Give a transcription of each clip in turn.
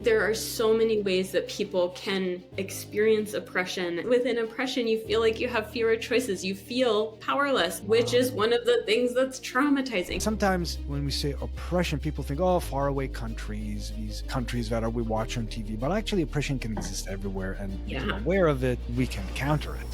There are so many ways that people can experience oppression. Within oppression, you feel like you have fewer choices. You feel powerless, which is one of the things that's traumatizing. Sometimes when we say oppression, people think, oh, faraway countries, these countries that we watch on TV. But actually, oppression can exist everywhere. And being aware of it, we can counter it.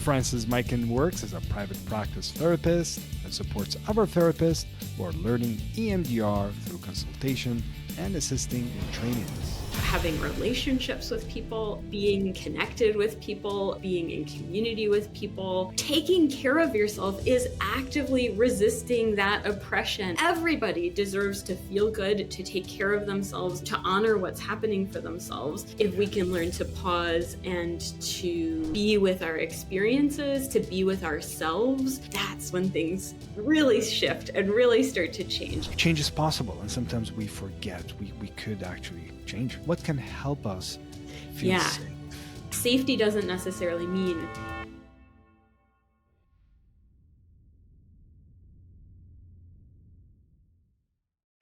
Frances Mican works as a private practice therapist and supports other therapists who are learning EMDR through consultation and assisting in trainings. Having relationships with people, being connected with people, being in community with people, taking care of yourself is actively resisting that oppression. Everybody deserves to feel good, to take care of themselves, to honor what's happening for themselves. If we can learn to pause and to be with our experiences, to be with ourselves, that's when things really shift and really start to change. Change is possible, and sometimes we forget we could actually change. What can help us feel safe? Safety doesn't necessarily mean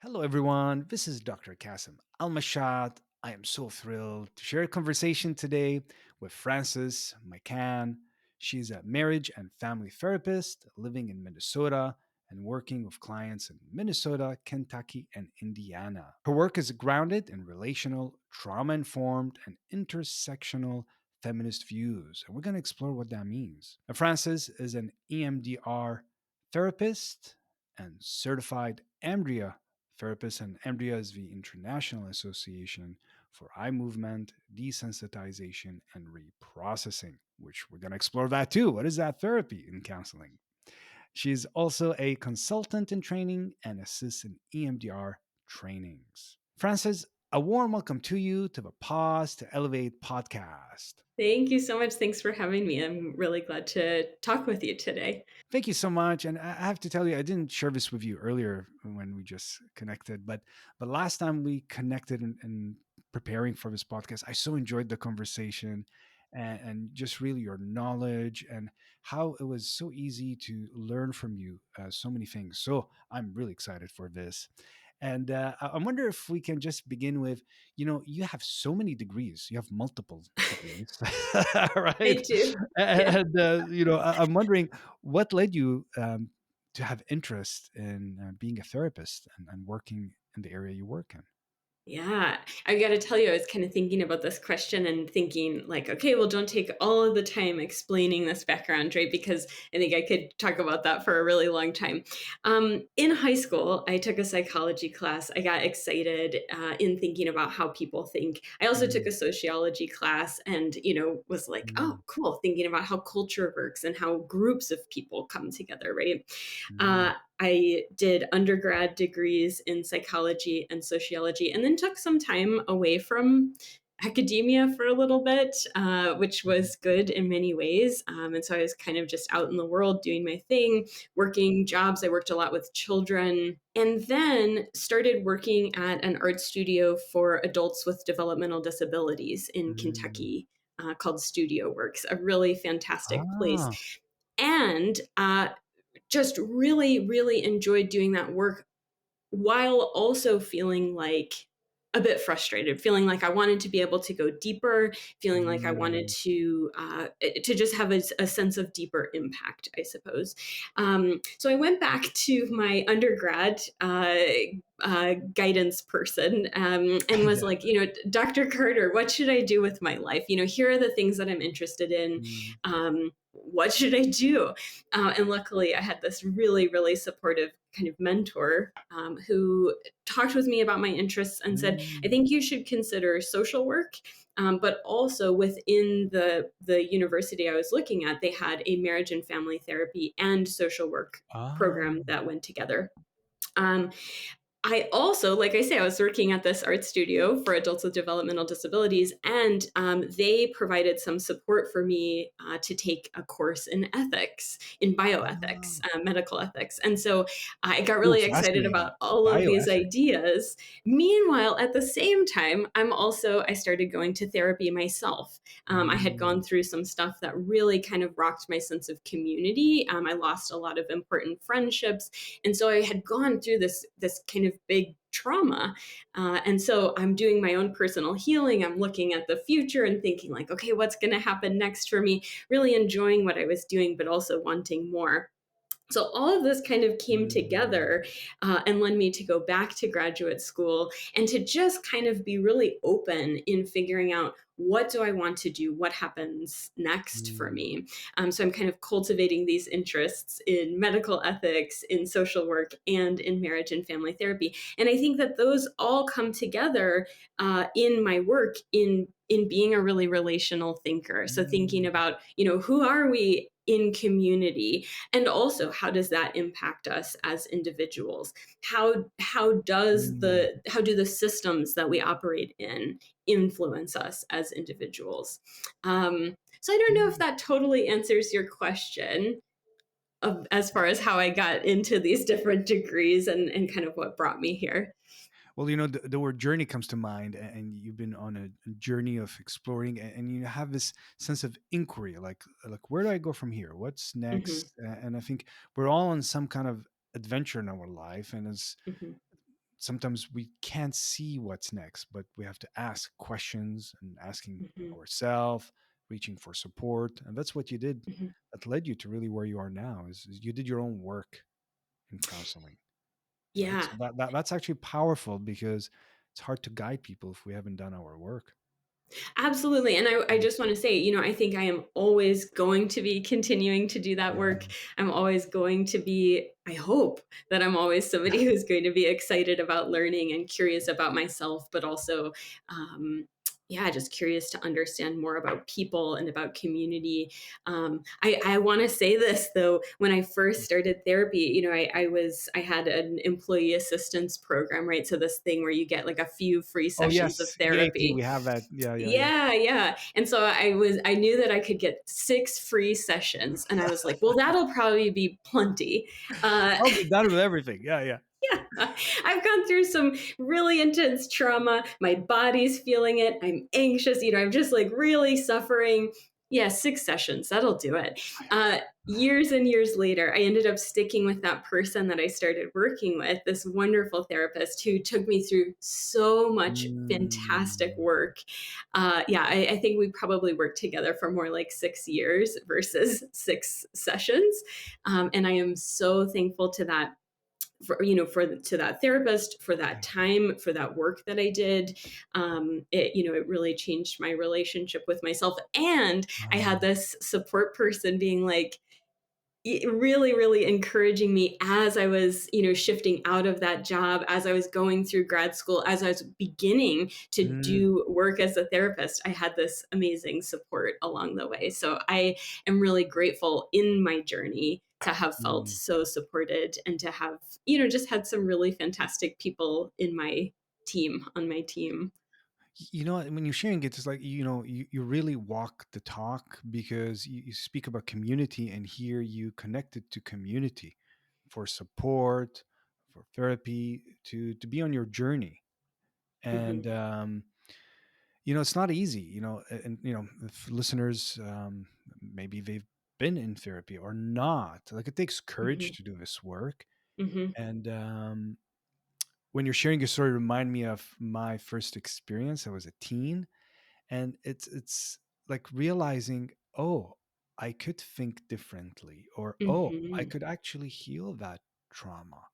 Hello, everyone. This is Dr. Kasim Al-mashat. I am so thrilled to share a conversation today with Frances Mican. She's a marriage and family therapist living in Minnesota and working with clients in Minnesota, Kentucky, and Indiana. Her work is grounded in relational, trauma informed, and intersectional feminist views. And we're going to explore what that means. Now, Frances is an EMDR therapist and certified EMDRIA therapist, and EMDRIA is the International Association for Eye Movement Desensitization and Reprocessing, which we're going to explore that too. What is that therapy in counseling? She's also a consultant in training and assists in EMDR trainings. Frances, a warm welcome to you to the Pause to Elevate podcast. Thank you so much. Thanks for having me. I'm really glad to talk with you today. Thank you so much. And I have to tell you, I didn't share this with you earlier when we just connected, but last time we connected in preparing for this podcast, I so enjoyed the conversation and just really your knowledge and how it was so easy to learn from you so many things. So I'm really excited for this. And I wonder if we can just begin with, you have so many degrees. You have multiple degrees, I right? do. Yeah. And, I'm wondering what led you to have interest in being a therapist and working in the area you work in. Yeah, I got to tell you, I was kind of thinking about this question and thinking like, okay, well, don't take all of the time explaining this background, right? Because I think I could talk about that for a really long time. In high school, I took a psychology class. I got excited in thinking about how people think. I also took a Mm, sociology class and, was like, oh, mm, cool, thinking about how culture works and how groups of people come together, right? mm. Uh, I did undergrad degrees in psychology and sociology, and then took some time away from academia for a little bit, which was good in many ways. And so I was kind of just out in the world doing my thing, working jobs. I worked a lot with children, and then started working at an art studio for adults with developmental disabilities in Mm. Kentucky. Called Studio Works, a really fantastic place. Ah. And just really, really enjoyed doing that work while also feeling like a bit frustrated, feeling like I wanted to be able to go deeper, feeling like I wanted Mm. to just have a sense of deeper impact, I suppose. So I went back to my undergrad guidance person and was Yeah. like, Dr. Carter, what should I do with my life? Here are the things that I'm interested in. Mm. What should I do? And luckily, I had this really, really supportive kind of mentor who talked with me about my interests and said, I Mm. think you should consider social work. But also within the university I was looking at, they had a marriage and family therapy and social work Ah. program that went together. Um, I also, like I say, I was working at this art studio for adults with developmental disabilities, and they provided some support for me to take a course in ethics, in bioethics, Ah. medical ethics. And so I got Oh, really excited fascinating. about all of these Bioethics. ideas. Meanwhile, at the same time, I started going to therapy myself. I had gone Mm. through some stuff that really kind of rocked my sense of community. I lost a lot of important friendships, and so I had gone through this kind of big trauma. And so I'm doing my own personal healing. I'm looking at the future and thinking, like, okay, what's going to happen next for me? Really enjoying what I was doing, but also wanting more. So all of this kind of came Mm, together and led me to go back to graduate school and to just kind of be really open in figuring out, what do I want to do? What happens next for mm, me? So I'm kind of cultivating these interests in medical ethics, in social work, and in marriage and family therapy. And I think that those all come together in my work in being a really relational thinker. So thinking mm, about, who are we in community, and also how does that impact us as individuals? mm, How do the systems that we operate in influence us as individuals? So I don't know if mm. that totally answers your question of, as far as how I got into these different degrees and kind of what brought me here. Well, the word journey comes to mind, and you've been on a journey of exploring, and you have this sense of inquiry, like where do I go from here? What's Hmm. next? And I think we're all on some kind of adventure in our life, and as Hmm. sometimes we can't see what's next, but we have to ask questions and asking Hmm. ourselves, reaching for support, and that's what you did. Hmm. That led you to really where you are now. Is you did your own work in counseling, right? Yeah. So that's actually powerful because it's hard to guide people if we haven't done our work. Absolutely. And I Mm, just want to say, I think I am always going to be continuing to do that work. mm, I'm always going to be, I hope that I'm always somebody who's going to be excited about learning and curious about myself, but also, yeah, just curious to understand more about people and about community. I want to say this though, when I first mm. started therapy, I had an employee assistance program, right? So this thing where you get like a few free Oh sessions of yes, EAP. therapy. We have that. Yeah, yeah, yeah. Yeah, yeah. And so I knew that I could get 6 free sessions, and I was like, "Well, that'll probably be plenty." Uh, I'll be done with everything. Yeah, yeah. yeah, I've gone through some really intense trauma. My body's feeling it. I'm anxious. I'm just like really suffering. Yeah, 6 sessions, that'll do it. Years and years later, I ended up sticking with that person that I started working with, this wonderful therapist who took me through so much fantastic Mm, work. Yeah, I think we probably worked together for more like 6 years versus 6 sessions. And I am so thankful to that to that therapist, for that time, for that work that I did. It really changed my relationship with myself, and I had um, this support person being like, really, really encouraging me as I was, shifting out of that job, as I was going through grad school, as I was beginning to mm, do work as a therapist. I had this amazing support along the way. So I am really grateful in my journey to have felt mm. so supported and to have, just had some really fantastic people in my team, on my team. When you're sharing it, it's like you really walk the talk because you speak about community, and here you connected to community for support, for therapy, to be on your journey. Hmm. And it's not easy. And if listeners, maybe they've been in therapy or not, like it takes courage Hmm. to do this work. Hmm. And when you're sharing your story, remind me of my first experience. I was a teen, and it's like realizing, oh, I could think differently, or oh, I Hmm. could actually heal that trauma.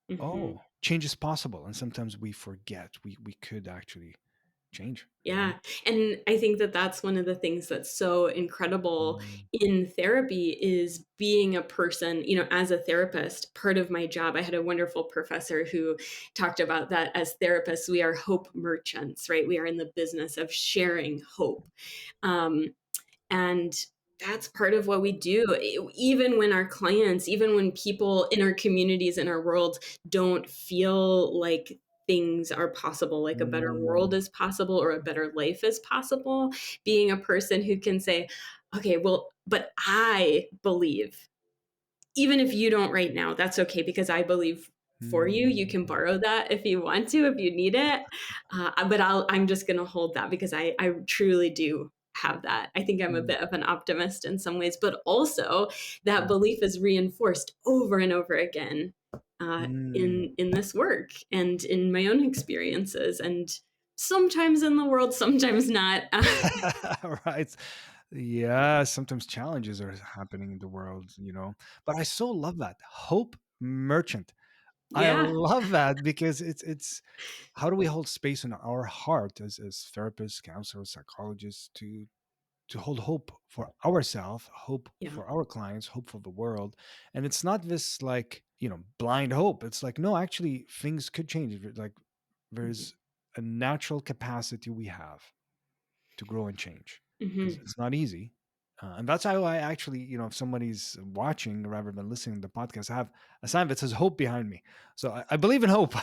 Hmm. Oh, change is possible, and sometimes we forget we could actually change, right? Yeah. And I think that that's one of the things that's so incredible Mm, in therapy is being a person, as a therapist. Part of my job, I had a wonderful professor who talked about that as therapists, we are hope merchants, right? We are in the business of sharing hope. Um, and that's part of what we do. Even when our clients, even when people in our communities, in our world, don't feel like things are possible, like a better world mm, is possible or a better life is possible, being a person who can say, okay, well, but I believe, even if you don't right now, that's okay because I believe for you. You can mm, borrow that if you want to, if you need it. But I'm just going to hold that because I truly do have that. I think I'm a mm, bit of an optimist in some ways, but also that mm. belief is reinforced over and over again. Mm. in this work and in my own experiences, and sometimes in the world, sometimes not. Right. Yeah, sometimes challenges are happening in the world, but I so love that hope merchant. I Yeah. love that because it's how do we hold space in our heart as therapists, counselors, psychologists to hold hope for ourselves, hope Yeah. for our clients, hope for the world. And it's not this like, blind hope. It's like, no, actually things could change. Like Mhm. there's a natural capacity we have to grow and change because Mhm. it's not easy. And that's how I actually, if somebody's watching rather than listening to the podcast, I have a sign that says hope behind me. So I believe in hope.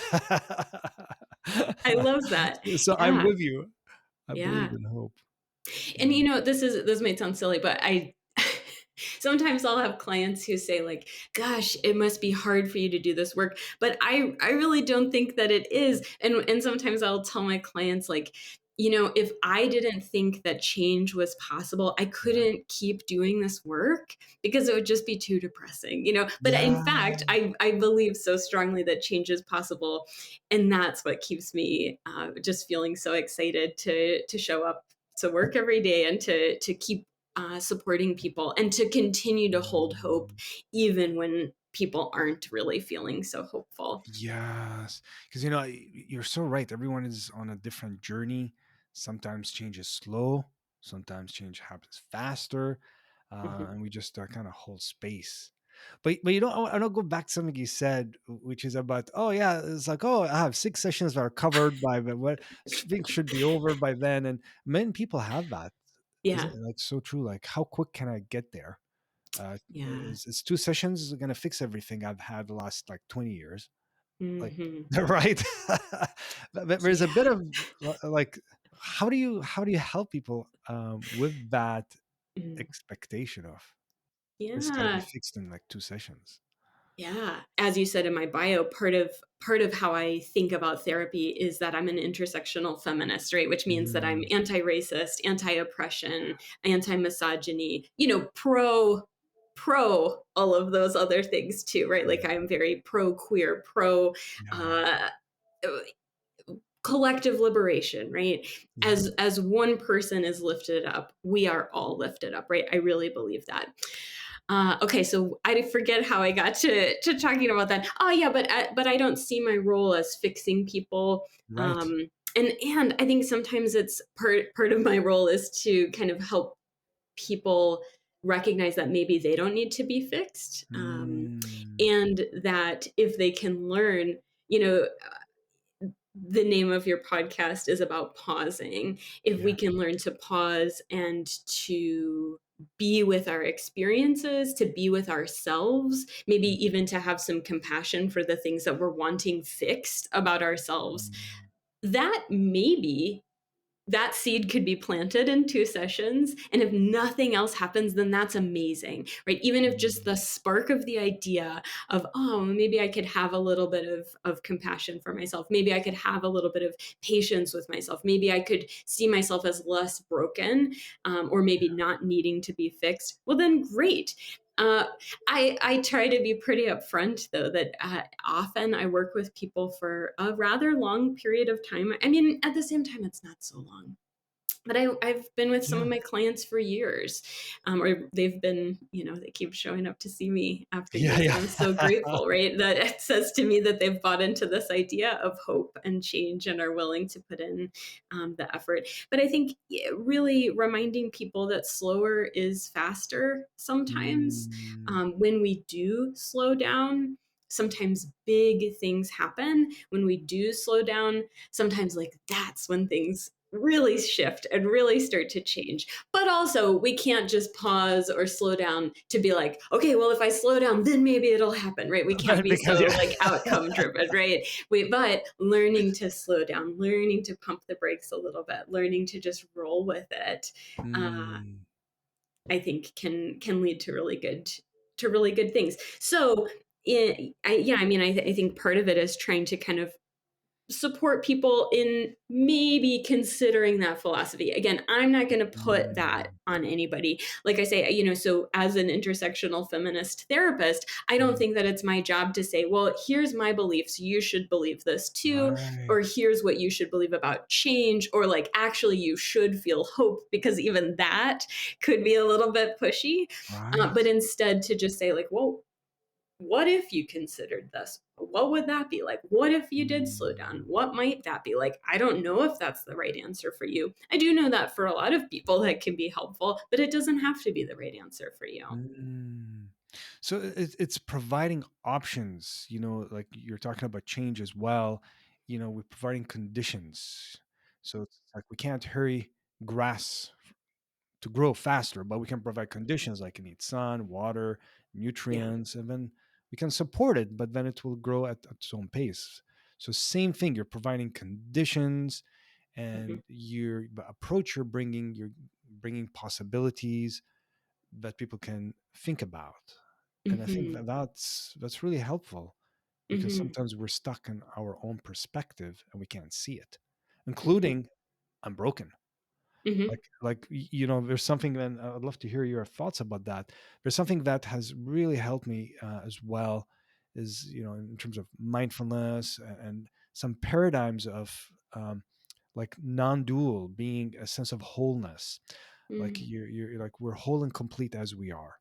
I love that. So I'm Yeah. with you. I believe Yeah. in hope. And Mm. this might sound silly, but I sometimes I'll have clients who say like, "Gosh, it must be hard for you to do this work." But I really don't think that it is. And sometimes I'll tell my clients like, if I didn't think that change was possible, I Yeah. couldn't keep doing this work because it would just be too depressing. But in Yeah. fact, I believe so strongly that change is possible, and that's what keeps me just feeling so excited to show up to work every day and to keep supporting people and to continue to hold hope even when people aren't really feeling so hopeful. Yes, because you're so right. Everyone is on a different journey. Sometimes change is slow. Sometimes change happens faster, Mhm. and we just kind of hold space. But I don't go back to something you said, which is about yeah, it's like I have 6 sessions that are covered by the what things should be over by then, and many people have that. Isn't Yeah. it like so true? Like how quick can I get there? Yeah. Is 2 sessions going to fix everything I've had the last like 20 years? Like Hmm. right. There's a bit Yeah. of like how do you help people with that Mm. expectation of this got to be Yeah. fixed in like 2 sessions? Yeah. As you said in my bio, part of how I think about therapy is that I'm an intersectional feminist, right? Which means that I'm Mm, anti-racist, anti-oppression, anti-misogyny, pro all of those other things too, right? Like yeah, I'm very pro queer, pro yeah, uh collective liberation, right? yeah. As one person is lifted up, we are all lifted up, right? I really believe that. Okay, so I forget how I got to talking about that. Oh yeah, but I don't see my role as fixing people. Right. Um, and I think sometimes it's part of my role is to kind of help people recognize that maybe they don't need to be fixed, Mm, and that if they can learn, you know, the name of your podcast is about pausing. If we yeah. can learn to pause and to be with our experiences, to be with ourselves, maybe even to have some compassion for the things that we're wanting fixed about ourselves, Mm, that maybe that seed could be planted in 2 sessions. And if nothing else happens, then that's amazing, right? Even if just the mm, spark of the idea of, oh, maybe I could have a little bit of compassion for myself. Maybe I could have a little bit of patience with myself. Maybe I could see myself as less broken, or maybe not needing to be fixed. Well, then great. Uh, I try to be pretty upfront though that often I work with people for a rather long period of time. I mean, at the same time, it's not so long, but I've been with some of yeah. my clients for years, or they've been, they keep showing up to see me after Yeah, years, and I'm so yeah. grateful, right? That it says to me that they've bought into this idea of hope and change and are willing to put in the effort. But I think really reminding people that slower is faster sometimes. Mm, When we do slow down, sometimes big things happen. When we do slow down, sometimes like that's when things really shift and really start to change. But also, we can't just pause or slow down to be like, okay, well, if I slow down, then maybe it'll happen, right? We can't but be because so yeah. like outcome driven, right? But learning to slow down, learning to pump the brakes a little bit, learning to just roll with it, uh, Mm, I think can lead to really good things. So, yeah, I mean, I think part of it is trying to kind of support people in maybe considering that philosophy. Again, I'm not going to put that Mm, on anybody. Like I say, so as an intersectional feminist therapist, I don't mm, think that it's my job to say, well, here's my beliefs. You should believe this too. right, Or here's what you should believe about change. Or like, actually, you should feel hope, because even that could be a little bit pushy. right. But instead to just say, like, well, what if you considered this? What would that be like? What if you did slow down? Mm, What might that be like? I don't know if that's the right answer for you. I do know that for a lot of people that can be helpful, but it doesn't have to be the right answer for you. mm. So it's providing options, like you're talking about change as well. We're providing conditions. So it's like we can't hurry grass to grow faster, but we can provide conditions like it needs sun, water, Yeah. nutrients, and then we can support it, but then it will grow at its own pace. So same thing, you're providing conditions, Hmm. and your approach you're bringing possibilities that people can think about. And I think Hmm. that that's really helpful, because Hmm. sometimes we're stuck in our own perspective and we can't see it, Hmm. including I'm broken. Hmm. There's something, and I'd love to hear your thoughts about that. There's something that has really helped me as well, is in terms of mindfulness and some paradigms of like non-dual being, a sense of wholeness. Like Mm. you're like we're whole and complete as we are,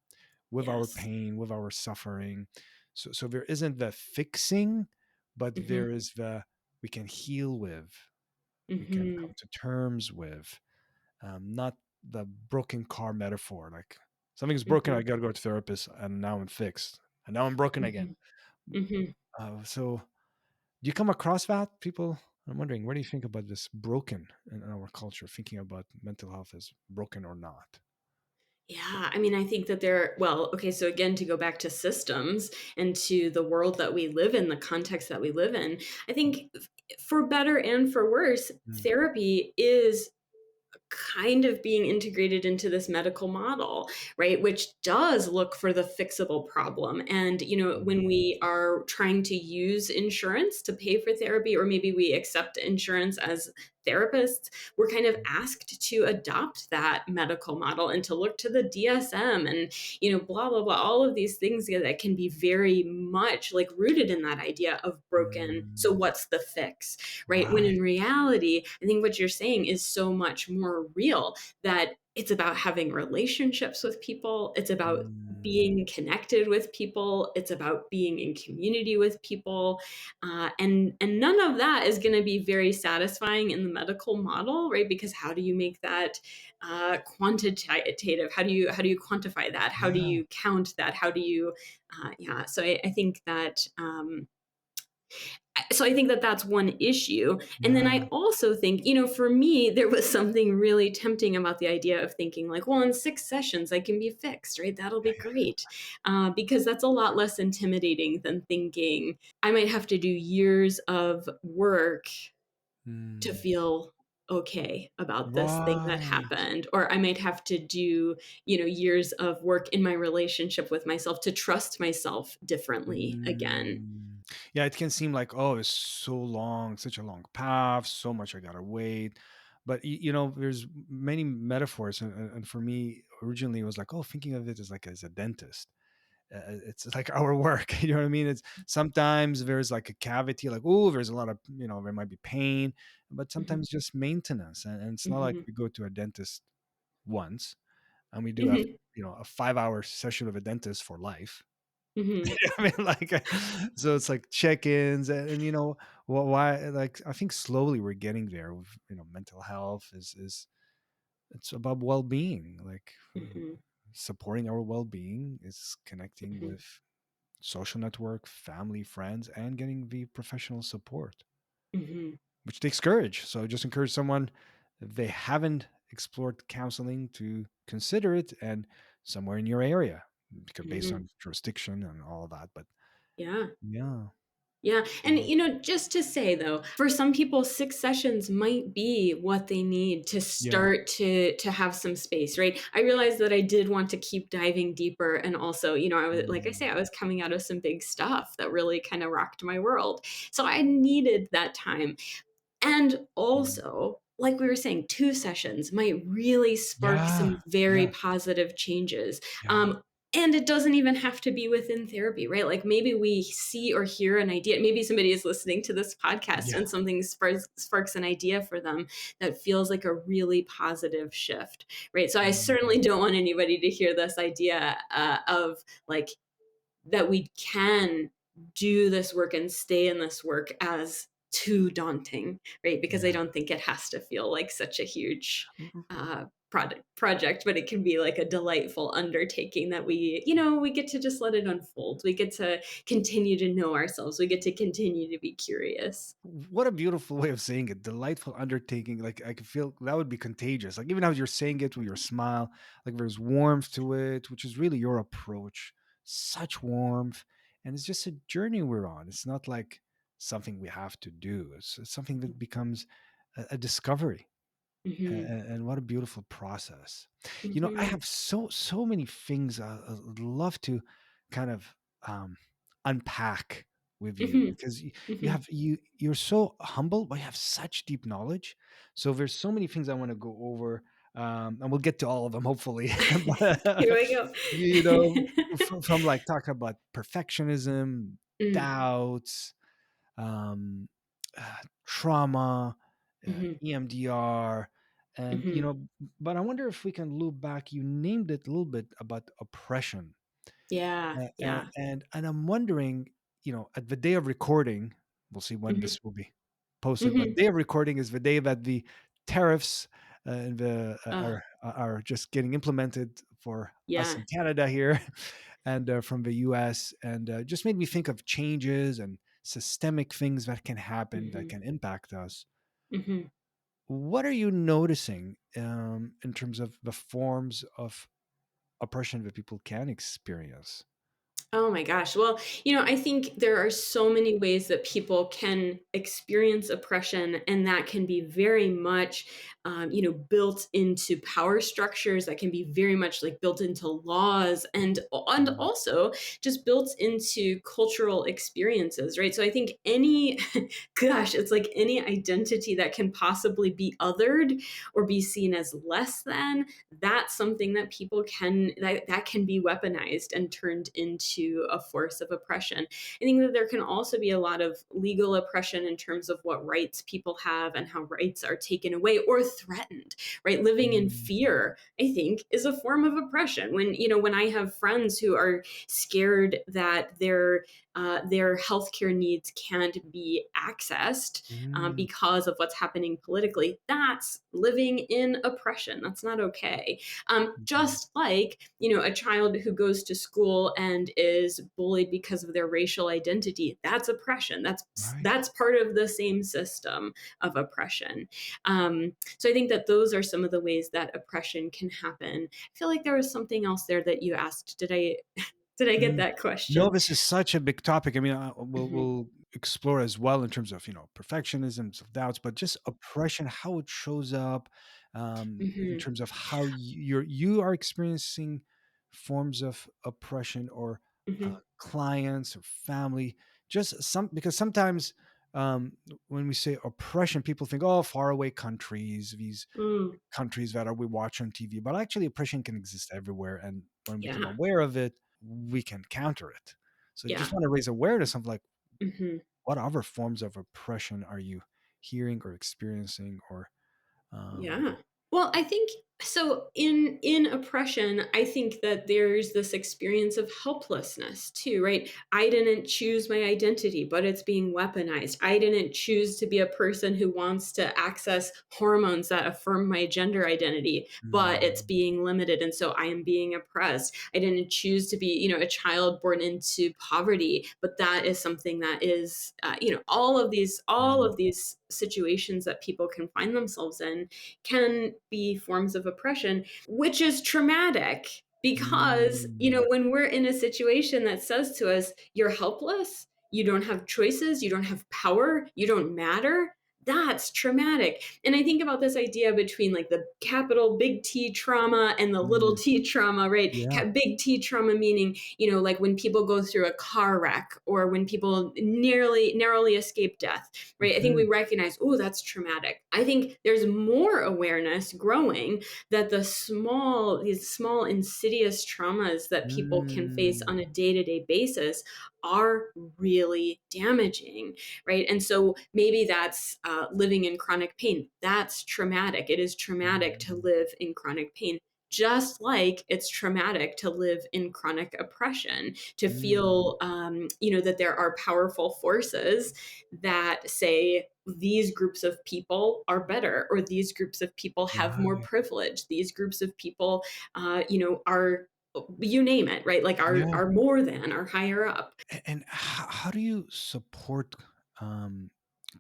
with our Yes. pain, with our suffering. So there isn't the fixing, but Hmm. there is the we can heal with, we can Hmm. come to terms with, not the broken car metaphor. Like something's broken, I Hmm. got to go to therapist, and now I'm fixed, and now I'm broken again. Hmm. Hmm. So, do you come across that people? I'm wondering, what do you think about this broken in our culture? Thinking about mental health as broken or not? Yeah, I mean, I think that well, okay, so again, to go back to systems and to the world that we live in, the context that we live in, I think for better and for worse, Mm, therapy is kind of being integrated into this medical model, right? Which does look for the fixable problem. And, when mm, we are trying to use insurance to pay for therapy, or maybe we accept insurance as therapists, we're kind of asked to adopt that medical model and to look to the DSM and, blah, blah, blah, all of these things that can be very much like rooted in that idea of broken. So, mm. what's the fix? Right? When Right. in reality, I think what you're saying is so much more real, that it's about having relationships with people. It's about Mm, being connected with people. It's about being in community with people. And none of that is going to be very satisfying in the medical model, right? Because how do you make that quantitative? How do you quantify that? How do yeah. you count that? How do you, yeah. So I think that I think that that's one issue. And then Yeah. I also think, for me, there was something really tempting about the idea of thinking like, well, in 6 sessions, I can be fixed, right? That'll be great. Because that's a lot less intimidating than thinking I might have to do years of work to Mm. feel okay about this thing that Right. happened, or I might have to do, years of work in my relationship with myself to trust myself differently again. Mm. Yeah, it can seem like, oh, it's so long, such a long path, so much I gotta wait. But there's many metaphors, and for me, originally it was like, oh, thinking of it as like as a dentist. It's like our work, you know what I mean? It's sometimes there's like a cavity, like, oh, there's a lot of, there might be pain, but Mhm. sometimes just maintenance, and it's not like Mhm. we go to a dentist once and we do a Mhm. a 5 hour session of a dentist for life. Mhm. I mean, like, so it's like check-ins, and why? Like, I think slowly we're getting there with mental health is it's about well-being, like Mhm. supporting our well-being is connecting Mhm. with social network, family, friends, and getting the professional support, Mhm. which takes courage. So just encourage someone, if they haven't explored counseling, to consider it, and somewhere in your area, because based Mhm. on jurisdiction and all of that. But Yeah. yeah. Yeah. And, Mm, just to say though, for some people, 6 sessions might be what they need to yeah. start to have some space, right? I realized that I did want to keep diving deeper. And also, I was, like I Mm, say, I was coming out of some big stuff that really kind of rocked my world. So I needed that time. And mm. also, like we were saying, 2 sessions might really spark Yeah. some very Yeah. positive changes. Yeah. And it doesn't even have to be within therapy, right? Like maybe we see or hear an idea. Maybe somebody is listening to this podcast Yeah. and something sparks an idea for them that feels like a really positive shift, right? So I certainly Mm, don't want anybody to hear this idea of like that we can do this work and stay in this work as too daunting, right? Because I yeah. don't think it has to feel like such a huge R- r- project, but it can be like a delightful undertaking that we get to just let it unfold. We get to continue to know ourselves. We get to continue to be curious. What a beautiful way of saying it. Delightful undertaking. Like I could feel that would be contagious. Like even how you're saying it with your smile, like there's warmth to it, which is really your approach. Such warmth. And it's just a journey we're on. It's not like something we have to do. It's something that becomes a discovery. Hmm. And what a beautiful process. I Hmm. have so many things I'd love to kind of um, unpack with you, Hmm. because you Hmm. have you're so humble, but you have such deep knowledge. So there's so many things I want to go over, and we'll get to all of them hopefully. Here But, we go. you know, from like talking about perfectionism, Mm. doubts, um, trauma, Hmm. EMDR, and Hmm. but I wonder if we can loop back. You named it a little bit about oppression, Yeah. Yeah. and I'm wondering, at the day of recording, we'll see when Hmm. this will be posted, but Hmm. day of recording is the day that the tariffs and the Uh, are just getting implemented for us yeah. in Canada here, and from the US, and just made me think of changes and systemic things that can happen that Hmm. can impact us. Hmm. What are you noticing in terms of the forms of oppression that people can experience? Oh my gosh. Well, I think there are so many ways that people can experience oppression, and that can be very much, built into power structures. That can be very much like built into laws, and Mm, also just built into cultural experiences, right? So I think any, gosh, it's like any identity that can possibly be othered or be seen as less than, that's something that people that can be weaponized and turned into a force of oppression. I think that there can also be a lot of legal oppression in terms of what rights people have and how rights are taken away or threatened, right? Living in mm, fear, I think, is a form of oppression. When I have friends who are scared that their healthcare needs can't be accessed mm, because of what's happening politically, that's living in oppression. That's not okay. mm. Just like, a child who goes to school and is bullied because of their racial identity, that's oppression. Right. That's part of the same system of oppression. So I think that those are some of the ways that oppression can happen. I feel like there was something else there that you asked. Did I get Mm. that No, question? this is such a big topic. I mean, Hmm. we'll explore as well in terms of perfectionism, self doubts, but just oppression, how it shows up, in Hmm. terms of how you are experiencing forms of oppression, or Hmm. clients or family. Just some, because sometimes when we say oppression, people think, oh, faraway countries, these Mm, countries that are we watch on TV, but actually oppression can exist everywhere, and when we become yeah. aware of it, we can counter it. So I just Yeah. want to raise awareness of like, Hmm. what other forms of oppression are you hearing or experiencing, or um, Yeah. Well, I think so in oppression, I think that there's this experience of helplessness too, right? I didn't choose my identity, but it's being weaponized. I didn't choose to be a person who wants to access hormones that affirm my gender identity, but it's mm, being limited, and so I am being oppressed. I didn't choose to be, a child born into poverty, but that is something that is, all yeah, of these situations that people can find themselves in can be forms of oppression, which is traumatic because, mm, when we're in a situation that says to us, you're helpless, you don't have choices, you don't have power, you don't matter, that's traumatic. And I think about this idea between like the capital big T trauma and the little Mm, t trauma, right? yeah. Big T trauma meaning, like when people go through a car wreck or when people narrowly escape death, right? I think we Mhm. recognize, oh, that's traumatic. I think there's more awareness growing that these small insidious traumas that people can face on a Mm. day-to-day basis are really damaging, right? And so maybe that's living in chronic pain. That's traumatic. It is traumatic to Mm. live in chronic pain, just like it's traumatic to live in chronic oppression, to Mm. feel, that there are powerful forces that say these groups of people are better, or these groups of people have more Right. privilege. These groups of people, are, you name it, right? Like Yeah. are more than, are higher up. And how do you support um,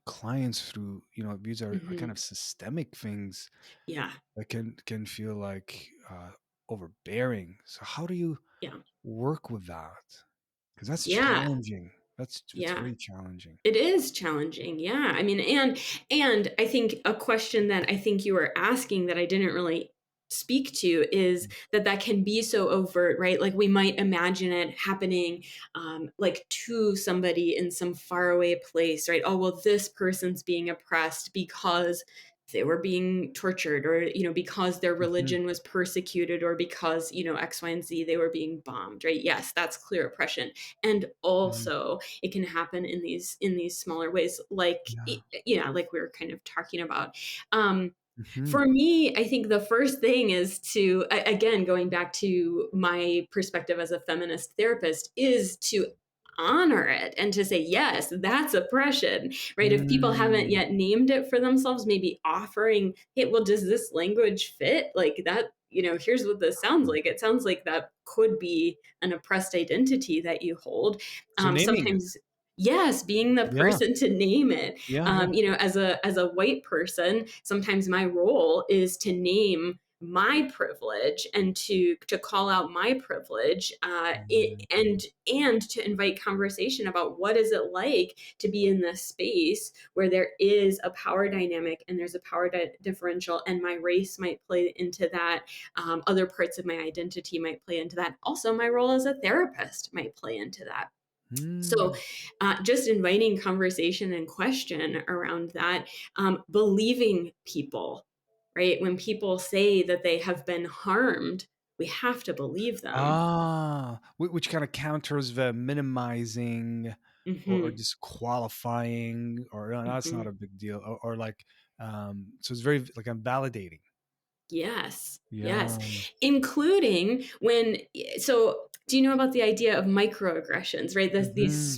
clients through, these are kind Hmm. of systemic things Yeah, that can feel like overbearing. So how do you yeah, work with that? Because that's yeah, challenging. It's yeah. very challenging. It is challenging. Yeah. I mean, and I think a question that I think you were asking that I didn't really speak to is that can be so overt, right? Like we might imagine it happening like to somebody in some faraway place, right? Oh, well, this person's being oppressed because they were being tortured, or because their Mhm. religion was persecuted, or because X, Y, and Z, they were being bombed, right? Yes, that's clear oppression. And Mhm. also it can happen in these smaller ways, like Yeah. like we were kind of talking about. Mhm. For me, I think the first thing is to, again, going back to my perspective as a feminist therapist, is to honor it and to say, yes, that's oppression, right? If people haven't Mm. yet named it for themselves, maybe offering, hey, well, does this language fit? Like that, here's what this sounds like. It sounds like that could be an oppressed identity that you hold. So naming it. Sometimes, yes, being the Yeah. person to name it. Yeah. Yeah. As a white person, sometimes my role is to name my privilege and to call out my privilege, Mm. and to invite conversation about what is it like to be in this space where there is a power dynamic and there's a power differential, and my race might play into that. Other parts of my identity might play into that. Also, my role as a therapist might play into that. So, Mm. just inviting conversation and question around that, believing people, right? When people say that they have been harmed, we have to believe them. Which kind of counters the minimizing or Hmm. disqualifying, or no, that's not Hmm. a big deal, or like, so it's very like I'm validating. Yes, yes, Yeah. including when. So, do you know about the idea of microaggressions? Right, these Hmm.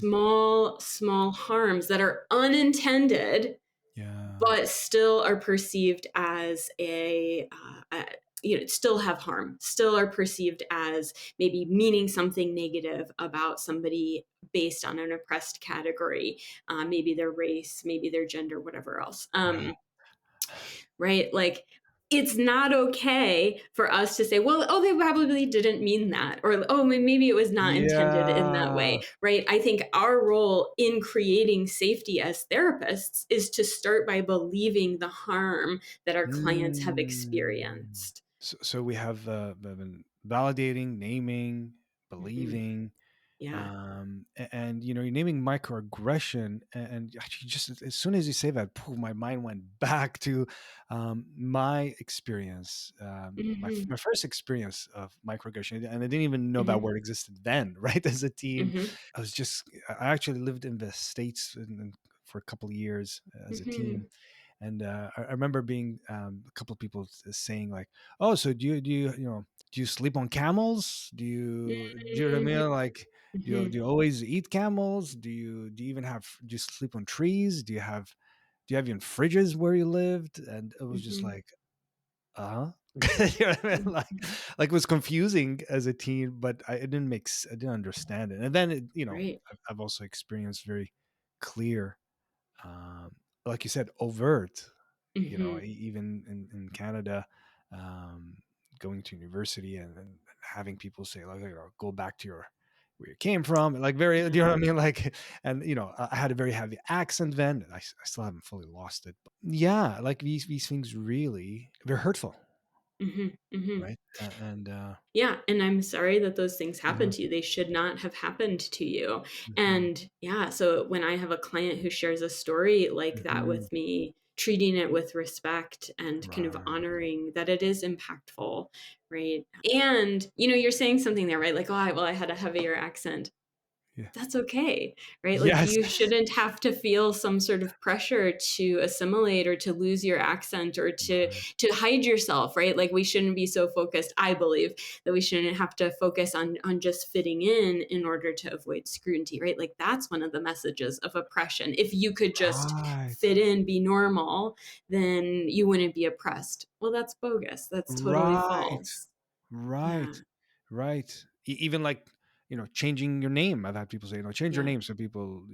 small harms that are unintended Yeah. but still are perceived as still have harm, still are perceived as maybe meaning something negative about somebody based on an oppressed category, maybe their race, maybe their gender, whatever else. Yeah. Right? Like, it's not okay for us to say, well, oh, they probably didn't mean that, or oh, maybe it was not intended in that Yeah. way, right? I think our role in creating safety as therapists is to start by believing the harm that our clients have Mm. experienced. So we have been validating, naming, Hmm. believing, Yeah. and you're naming microaggression, and actually just as soon as you say that, poof, my mind went back to my experience, Hmm. my first experience of microaggression, and I didn't even know that Hmm. word existed then. Right, as a teen, Hmm. I actually lived in the States for a couple of years as a teen, Hmm. and I remember being a couple of people saying like, "Oh, so do you sleep on camels? Do you know what I mean? Like, Hmm. do you always eat camels? Do you even have do you sleep on trees? Do you have even fridges where you lived?" And it was just Hmm. like, uh huh. You know what I mean? Like it was confusing as a teen, but I didn't understand it. And then Right. I've also experienced very clear, um, like you said, overt. Hmm. Even in Canada, um, going to university and having people say like, go back to where you came from, like very, Yeah. you know what I mean? Like, and I had a very heavy accent then. And I still haven't fully lost it. But yeah, like these things really, they're hurtful, Hmm. Hmm. right? And Yeah, and I'm sorry that those things yeah, happened to you. They should not have happened to you. hmm And yeah, so when I have a client who shares a story like that hmm with me, treating it with respect and kind of right, honoring that it is impactful, right? And you're saying something there, right? Like, oh, I had a heavier accent. yeah, That's okay, right? Like yes, you shouldn't have to feel some sort of pressure to assimilate or to lose your accent or to right. hide yourself, right? Like we shouldn't be so focused, I believe, that we shouldn't have to focus on just fitting in order to avoid scrutiny, right? Like that's one of the messages of oppression. If you could just Right. fit in, be normal, then you wouldn't be oppressed. Well, that's bogus. That's totally Right. false. Yeah. Right. Right. Even like, changing your name. I've had people say, change your Yeah. name. So people,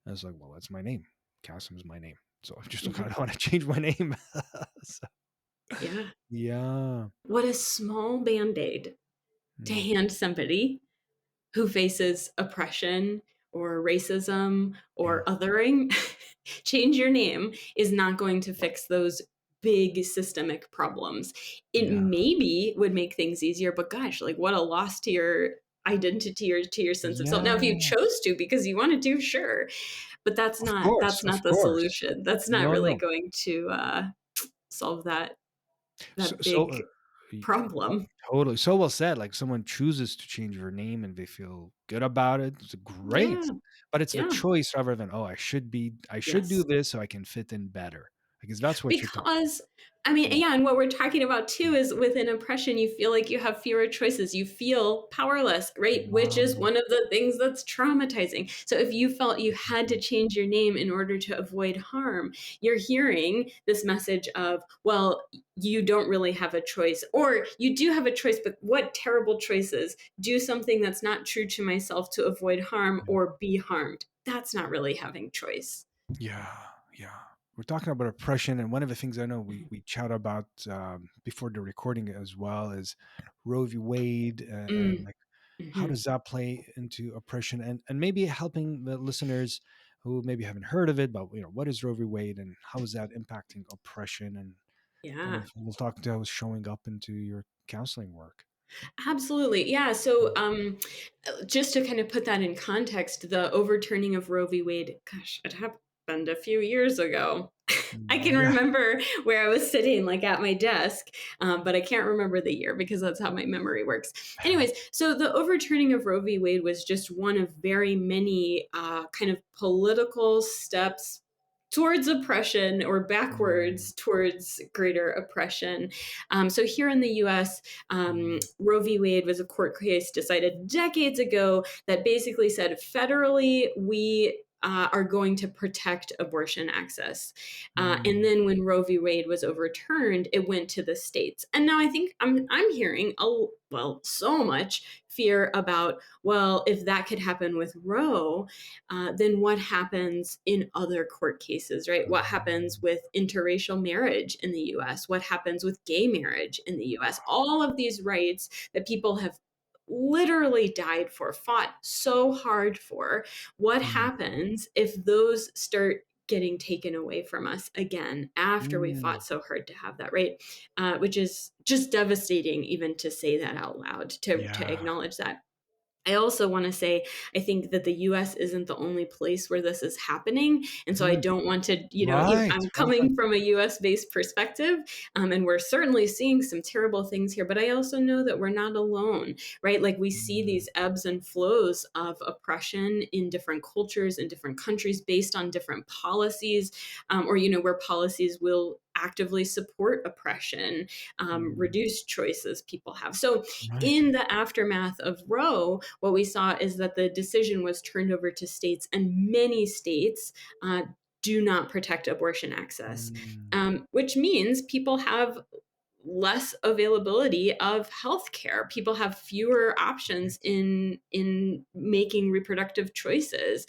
I was like, well, that's my name. Kasim is my name. So I just Mhm. kind of want to change my name. So, Yeah. yeah. What a small band-aid to Mm, hand somebody who faces oppression or racism yeah. or othering. Change your name is not going to fix those big systemic problems. It Yeah. maybe would make things easier, but gosh, like what a loss to your identity or to your sense of self. Now, if you Yeah. chose to because you wanted to, sure, but Of course. that's Of not the course. solution. That's not No, really no. going to solve So, that so big y- problem. totally. So well said. Like someone chooses to change their name and they feel good about it. It's great. Yeah, But it's the yeah. choice rather than, oh, I should do Yes. this so I can fit in better. Because that's what you're talking Because, I mean, about. yeah, and what we're talking about too Mm, is within oppression, you feel like you have fewer choices. You feel powerless, right? Which is wow. one of the things that's traumatizing. So if you felt you had Mhm. to change your name in order to avoid harm, you're hearing this message of, well, you don't really have a choice, or you do have a choice, but what terrible choices? Do something that's not true to myself to avoid harm or be harmed. That's not really having choice. Yeah, yeah. We're talking about oppression, and one of the things I know we chat about before the recording as well is Roe v. Wade, and Mm, like how mhm. does that play into oppression, and maybe helping the listeners who maybe haven't heard of it, but what is Roe v. Wade, and how is that impacting oppression, and kind Yeah. of we'll talk to how it's showing up into your counseling work. Absolutely. Yeah. So, just to kind of put that in context, the overturning of Roe v. Wade, gosh, it happened a few years ago. I can Yeah. remember where I was sitting, like at my desk, but I can't remember the year because that's how my memory works. Anyways, so the overturning of Roe v. Wade was just one of very many kind of political steps towards oppression or Mm, backwards towards greater oppression. So here in the US, mm, Roe v. Wade was a court case decided decades ago that basically said federally, we are going to protect abortion access. And mm, then when Roe v. Wade was overturned, it went to the states. And now I think I'm hearing so much fear about, well, if that could happen with Roe, then what happens in other court cases, right? What happens with interracial marriage in the US? What happens with gay marriage in the US? All of these rights that people have literally died for, fought so hard for. What mm, happens if those start getting taken away from us again after we mm. fought so hard to have that right? Which is just devastating, even to say that out loud, to Yeah. acknowledge that. I also want to say, I think that the US isn't the only place where this is happening. And so I Mm. don't want to, Right. I'm Right. coming from a US based perspective, and we're certainly seeing some terrible things here, but I also know that we're not alone, right? Like we see Mm, these ebbs and flows of oppression in different cultures, in different countries, based on different policies, or, where policies will actively support oppression, mm. reduce choices people have. So Right. in the aftermath of Roe, what we saw is that the decision was turned over to states, and many states do not protect abortion access, Mm, which means people have less availability of health care. People have fewer options right. in making reproductive choices.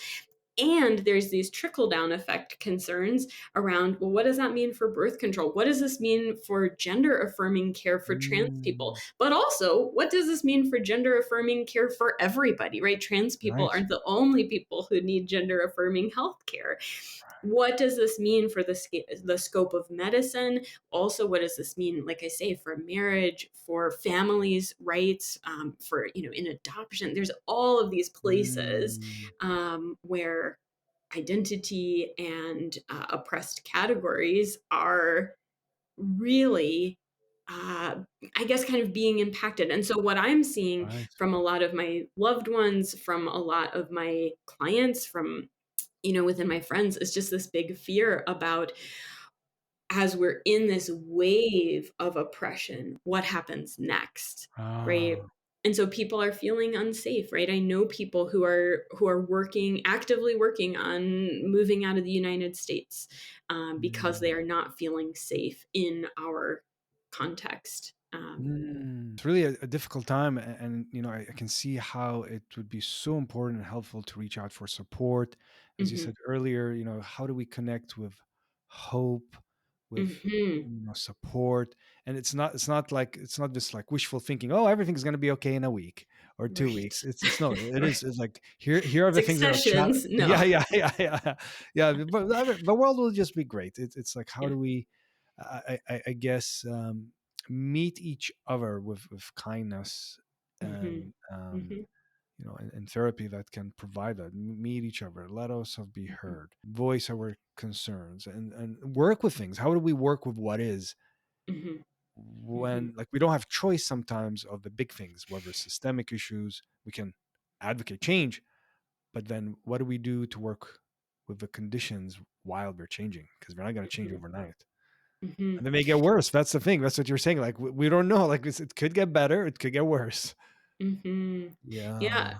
And there's these trickle-down effect concerns around, well, what does that mean for birth control? What does this mean for gender-affirming care for trans people? Mm, But also, what does this mean for gender-affirming care for everybody, right? Trans people right. aren't the only people who need gender-affirming health care. What does this mean for the scope of medicine? Also, what does this mean, like I say, for marriage, for families' rights, for, in adoption? There's all of these places Mm, where identity and oppressed categories are really, uh, I guess, kind of being impacted. And so, what I'm seeing right. from a lot of my loved ones, from a lot of my clients, from within my friends, is just this big fear about, as we're in this wave of oppression, what happens next, right? Ah, And so people are feeling unsafe, right? I know people who are actively working on moving out of the United States, because they mm. are not feeling safe in our context. It's really a difficult time, and I can see how it would be so important and helpful to reach out for support. As you Mhm, said earlier, how do we connect with hope, with mhm. support? And it's not just like wishful thinking. Oh, everything's going to be okay in a week or 2 weeks. Right. It's no, it is. It's like here are the things that are Successions, Yeah, no. yeah, yeah. Yeah, but the world will just be great. It's like, how Yeah. do we? I guess. Meet each other with kindness, Mhm, and mhm, in therapy that can provide that. Meet each other, let ourselves be mhm, heard, voice our concerns, and work with things. How do we work with what is, mhm, mhm, when, like, we don't have choice sometimes of the big things, whether systemic issues? We can advocate change, but then what do we do to work with the conditions while they're changing, because they're not going to change mhm, overnight, mhm, and they may get worse. That's the thing. That's what you're saying. Like, we don't know. Like, it could get better. It could get worse. mhm. Yeah. Yeah.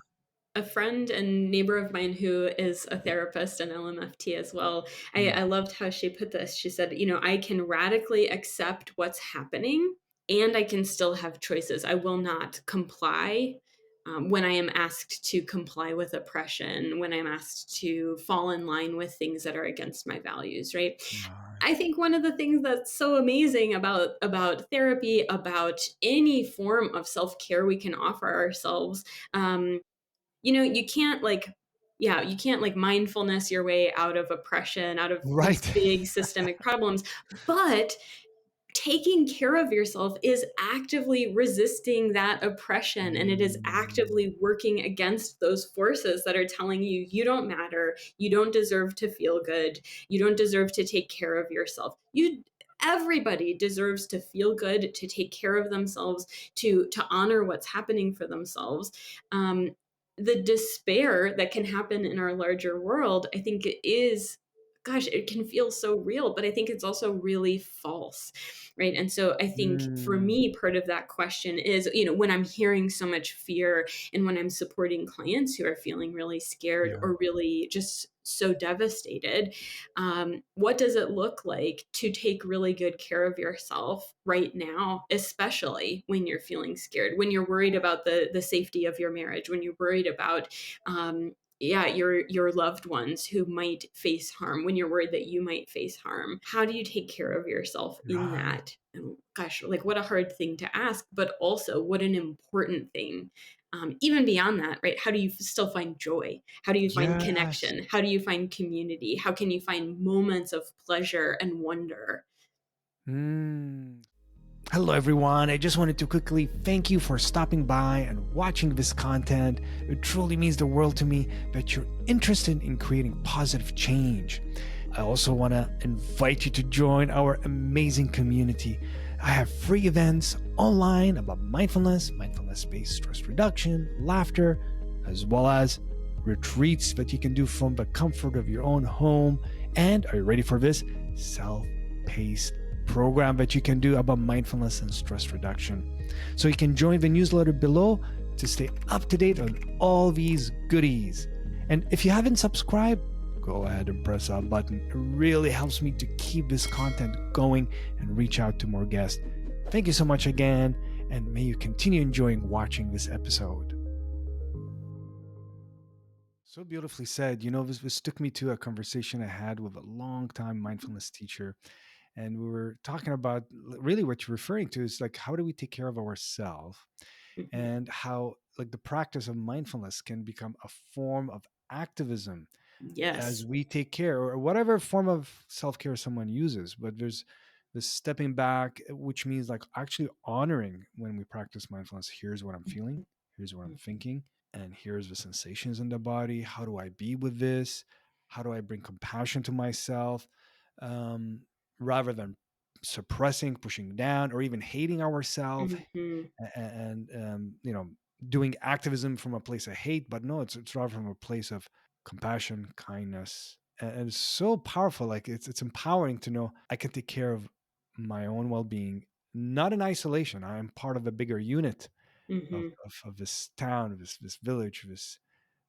A friend and neighbor of mine who is a therapist and LMFT as well, I Mm. loved how she put this. She said, I can radically accept what's happening and I can still have choices. I will not comply when I am asked to comply with oppression, when I'm asked to fall in line with things that are against my values, right? Right. I think one of the things that's so amazing about therapy, about any form of self-care we can offer ourselves, um, you can't you can't like mindfulness your way out of oppression, out of these Right. big systemic problems, but taking care of yourself is actively resisting that oppression, and it is Mm. actively working against those forces that are telling you you don't matter, you don't deserve to feel good, you don't deserve to take care of yourself. Everybody deserves to feel good, to take care of themselves, to honor what's happening for themselves. The despair that can happen in our larger world, I think it is, gosh, it can feel so real, but I think it's also really false, right? And so I think for Mm. me, part of that question is, when I'm hearing so much fear and when I'm supporting clients who are feeling really scared Yeah. or really just so devastated, what does it look like to take really good care of yourself right now, especially when you're feeling scared, when you're worried about the safety of your marriage, when you're worried about your loved ones who might face harm, when you're worried that you might face harm? How do you take care of yourself in Right. that? And gosh, like, what a hard thing to ask, but also what an important thing. Even beyond that, right? How do you still find joy? How do you find Yes. connection? How do you find community? How can you find moments of pleasure and wonder? Mm. Hello, everyone. I just wanted to quickly thank you for stopping by and watching this content. It truly means the world to me that you're interested in creating positive change. I also want to invite you to join our amazing community. I have free events online about mindfulness, mindfulness based stress reduction, laughter, as well as retreats that you can do from the comfort of your own home. And are you ready for this? Self paced program that you can do about mindfulness and stress reduction. So you can join the newsletter below to stay up to date on all these goodies. And if you haven't subscribed, go ahead and press that button. It really helps me to keep this content going and reach out to more guests. Thank you so much again, and may you continue enjoying watching this episode. So beautifully said. This took me to a conversation I had with a long time mindfulness teacher. And we were talking about really what you're referring to is like, how do we take care of ourselves, Mhm. and how like the practice of mindfulness can become a form of activism as Yes. we take care, or whatever form of self-care someone uses. But there's this stepping back, which means like actually honoring when we practice mindfulness. Here's what I'm feeling, here's what I'm thinking, and here's the sensations in the body. How do I be with this? How do I bring compassion to myself, um, rather than suppressing, pushing down, or even hating ourselves, Mhm. and doing activism from a place of hate. But no, it's rather from a place of compassion, kindness, and it's so powerful. Like it's empowering to know I can take care of my own well-being, not in isolation. I am part of a bigger unit of, Mhm. of this town, this village, this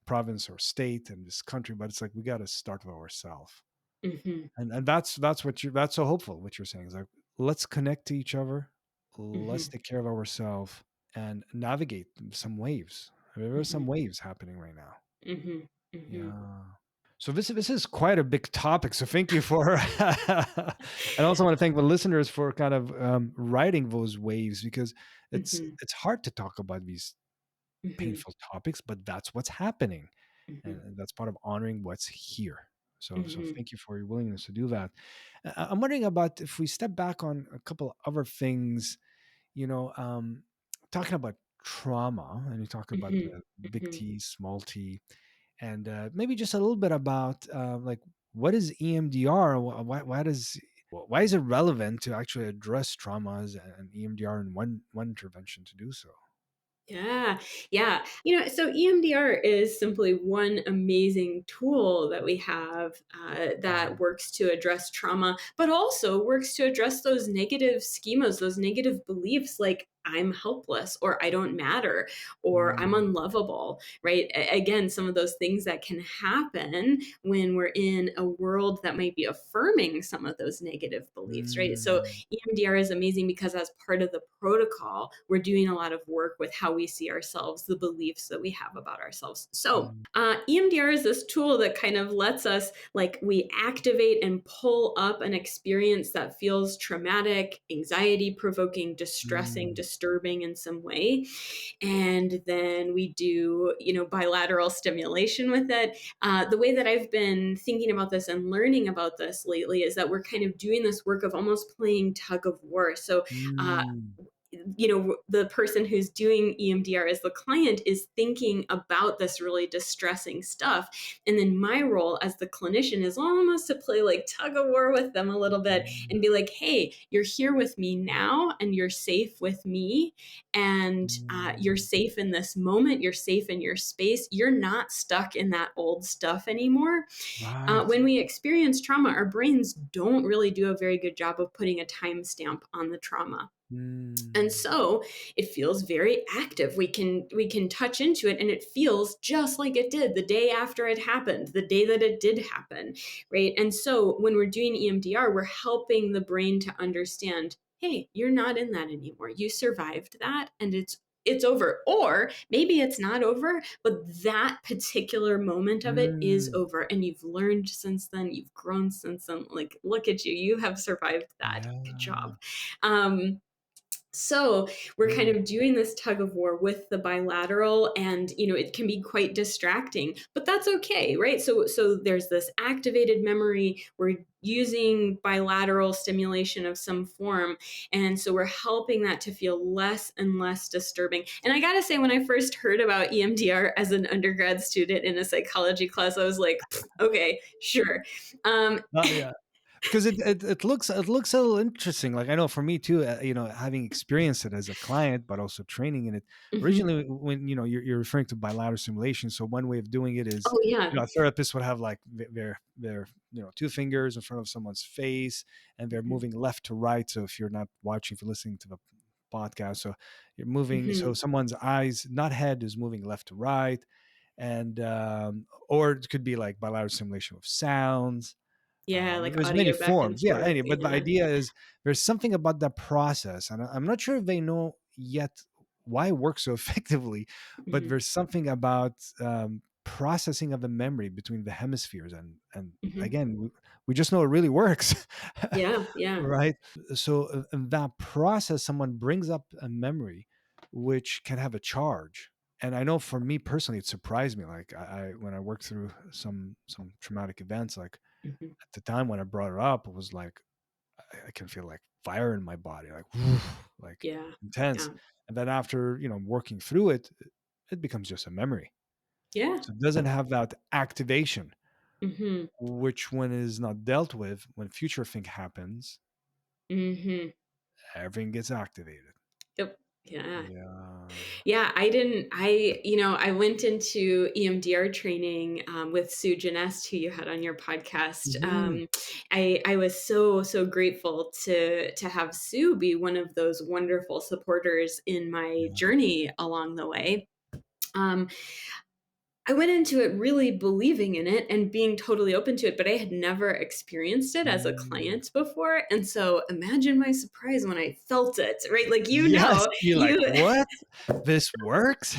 province or state, and this country. But it's like we got to start with ourselves. Mhm. And that's so hopeful. What you're saying is like, let's connect to each other, let's Mhm. take care of ourselves, and navigate some waves. There are some Mhm. waves happening right now. Mhm. Mhm. Yeah. So this is quite a big topic. So thank you for, and I also want to thank the listeners for kind of riding those waves, because Mhm. it's hard to talk about these Mhm. painful topics, but that's what's happening, Mhm. and that's part of honoring what's here. So Mhm. thank you for your willingness to do that. I'm wondering about if we step back on a couple other things, you know, talking about trauma, and you talk about Mhm. the big Mhm. T, small T, and maybe just a little bit about like what is EMDR? Why is it relevant to actually address traumas, and EMDR in one intervention to do so? Yeah, yeah. So EMDR is simply one amazing tool that we have that Mm, works to address trauma, but also works to address those negative schemas, those negative beliefs like I'm helpless or I don't matter or I'm mm, unlovable, right? Again, some of those things that can happen when we're in a world that might be affirming some of those negative beliefs, right? So mm, EMDR is amazing because as part of the protocol, we're doing a lot of work with how we see ourselves, the beliefs that we have about ourselves. So mm, EMDR is this tool that kind of lets us, like, we activate and pull up an experience that feels traumatic, anxiety provoking, distressing, mm, disturbing in some way. And then we do, bilateral stimulation with it. The way that I've been thinking about this and learning about this lately is that we're kind of doing this work of almost playing tug of war. So, uh, mm, the person who's doing EMDR as the client is thinking about this really distressing stuff. And then my role as the clinician is almost to play like tug of war with them a little bit and mm, be like, hey, you're here with me now and you're safe with me. And you're mm. safe in this moment. You're safe in your space. You're not stuck in that old stuff anymore. Right. When we experience trauma, our brains don't really do a very good job of putting a timestamp on the trauma, and Mm, so it feels very active. We can touch into it and it feels just like it did the day after it happened, the day that it did happen, right? And so when we're doing EMDR, we're helping the brain to understand, hey, you're not in that anymore, you survived that, and it's over. Or maybe it's not over, but that particular moment of it is mm. over, and you've learned since then, you've grown since then. Like, look at you, you have survived that. Good Yeah. job. So we're kind Mm, of doing this tug of war with the bilateral, and it can be quite distracting, but that's okay, right? So there's this activated memory. We're using bilateral stimulation of some form, and so we're helping that to feel less and less disturbing. And I gotta say, when I first heard about EMDR as an undergrad student in a psychology class, I was like, okay, sure. Um, yeah. Because it looks a little interesting. Like I know for me too, having experienced it as a client, but also training in it. mhm. Originally, when you're referring to bilateral simulation, so one way of doing it is, Oh yeah. a therapist would have like their two fingers in front of someone's face, and they're Mhm. moving left to right. So if you're not watching, if you're listening to the podcast, so you're moving. So Mhm. someone's eyes, not head, is moving left to right, and or it could be like bilateral simulation with sounds. Yeah, like There's many audio back and forms. Yeah, forth. but the Yeah. idea is there's something about that process, and I'm not sure if they know yet why it works so effectively, but Mhm. there's something about processing of the memory between the hemispheres. And Hmm. again, we just know it really works. Yeah, yeah. Right. So in that process, someone brings up a memory which can have a charge. And I know for me personally, it surprised me. Like I when I worked through some traumatic events, like Hmm. at the time when I brought it up, it was like I can feel like fire in my body, like like Yeah, intense. yeah, And then after working through it, it becomes just a memory. yeah. So it doesn't have that activation, Hmm. which when is not dealt with, when future thing happens, Hmm. everything gets activated. Yep. Yeah. Yeah. Yeah, I didn't, I went into EMDR training with Sue Janest, who you had on your podcast. Mhm. I was so, so grateful to have Sue be one of those wonderful supporters in my Yeah. journey along the way. Um, I went into it really believing in it and being totally open to it, but I had never experienced it as a Mm. client before. And so imagine my surprise when I felt it, right? Like, Yes, you're like, you "What? This works?"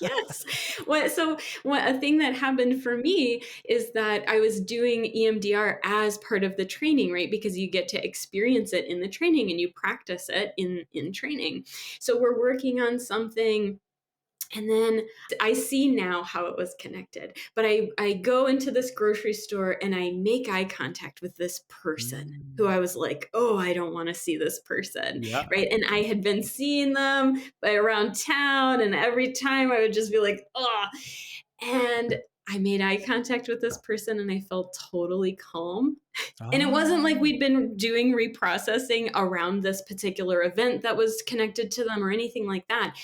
yes. What a thing that happened for me is that I was doing EMDR as part of the training, right? Because you get to experience it in the training and you practice it in training. So we're working on something, and then I see now how it was connected. But I go into this grocery store and I make eye contact with this person who Mm. I was like, oh, I don't want to see this person. Yeah. Right. And I had been seeing them around town. And every time I would just be like, oh. And I made eye contact with this person and I felt totally calm. And it wasn't like Oh, we'd been doing reprocessing around this particular event that was connected to them or anything like that,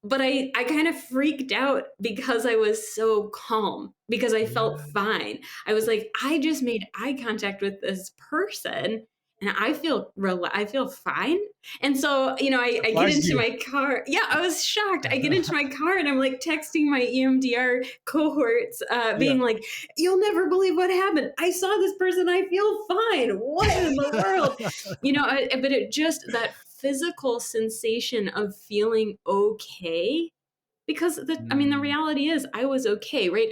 but I kind of freaked out because I was so calm, because I felt yeah. fine. I was like, I just made eye contact with this person and I feel fine. And so, I get Surprised into you. my car. Yeah, I was shocked. I get into my car and I'm like texting my EMDR cohorts, Yeah. being like, you'll never believe what happened. I saw this person. I feel fine. What in the world? But it just, that physical sensation of feeling okay, because the Mm, reality is I was okay, right?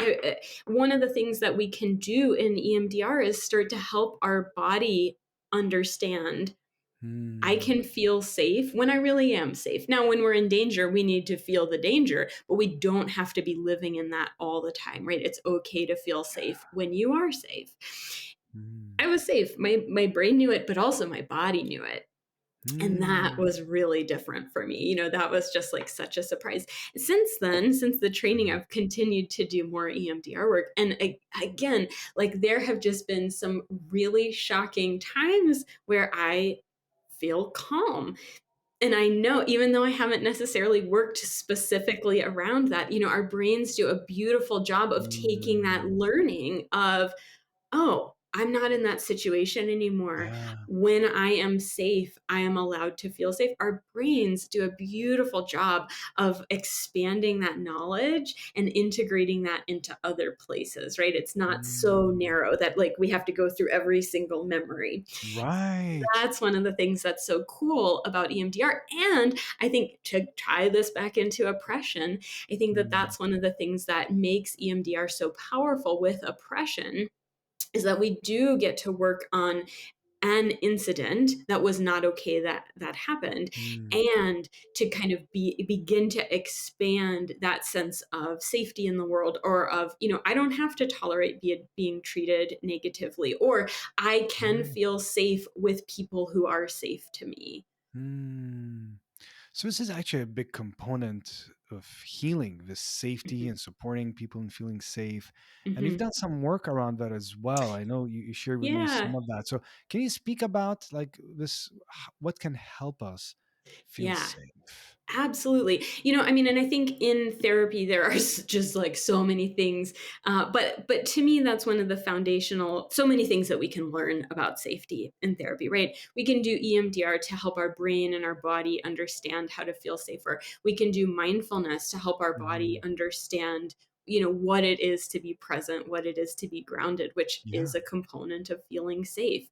One of the things that we can do in EMDR is start to help our body understand I mm, can feel safe when I really am safe. Now, when we're in danger, we need to feel the danger, but we don't have to be living in that all the time, right? It's okay to feel safe when you are safe. mm, I was safe. My brain knew it, but also my body knew it. And that mm. was really different for me. That was just like such a surprise. Since then, since the training, I've continued to do more EMDR work. And again, like there have just been some really shocking times where I feel calm. And I know, even though I haven't necessarily worked specifically around that, our brains do a beautiful job of taking that Mm. learning of, oh, I'm not in that situation anymore. Yeah. When I am safe, I am allowed to feel safe. Our brains do a beautiful job of expanding that knowledge and integrating that into other places, right? It's not so Mm. narrow that like we have to go through every single memory. Right. That's one of the things that's so cool about EMDR. And I think to tie this back into oppression, I think that Mm, that's one of the things that makes EMDR so powerful with oppression, is that we do get to work on an incident that was not okay that happened, mm, and to kind of begin to expand that sense of safety in the world, or of, I don't have to tolerate being treated negatively, or I can right. feel safe with people who are safe to me. Mm. So this is actually a big component of healing, this safety Hmm. and supporting people and feeling safe. And you've Hmm. done some work around that as well. I know you shared with me Yeah, some of that. So can you speak about like this, what can help us feel yeah. safe? Absolutely. And I think in therapy there are just like so many things, but to me that's one of the foundational, so many things that we can learn about safety in therapy, right? We can do EMDR to help our brain and our body understand how to feel safer. We can do mindfulness to help our body Mhm. understand, what it is to be present, what it is to be grounded, which Yeah. is a component of feeling safe.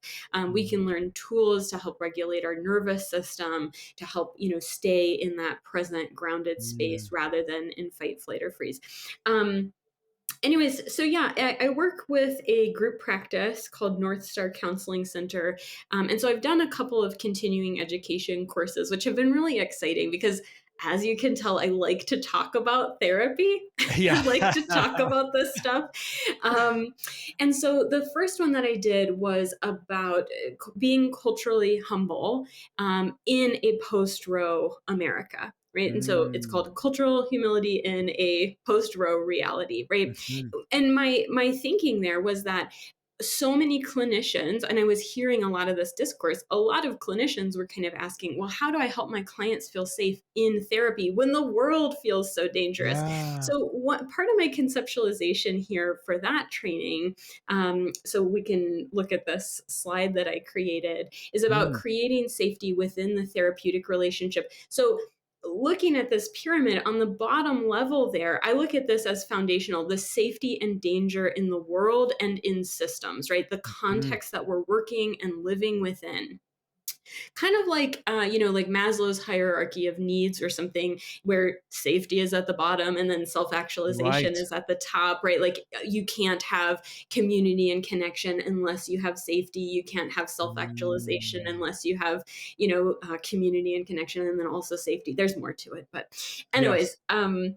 We Mm, can learn tools to help regulate our nervous system, to help, stay in that present grounded space mm, rather than in fight, flight, or freeze. um, anyways, so yeah, I work with a group practice called North Star Counseling Center. And so I've done a couple of continuing education courses, which have been really exciting because, as you can tell, I like to talk about therapy. I Yeah. like to talk about this stuff. Um, and so the first one that I did was about being culturally humble in a post Roe America. Right. And so it's Mm, called cultural humility in a post Roe reality. Right. mhm. And my thinking there was that so many clinicians, and I was hearing a lot of this discourse, a lot of clinicians were kind of asking, well, how do I help my clients feel safe in therapy when the world feels so dangerous? Yeah. So what part of my conceptualization here for that training, so we can look at this slide that I created, is about Mm, creating safety within the therapeutic relationship. So looking at this pyramid on the bottom level there, I look at this as foundational, the safety and danger in the world and in systems, right? The mhm. context that we're working and living within. Kind of like, like Maslow's hierarchy of needs or something, where safety is at the bottom and then self actualization Right. is at the top, right? Like you can't have community and connection unless you have safety. You can't have self actualization Mm, unless you have, community and connection, and then also safety. There's more to it. But, anyways, yes.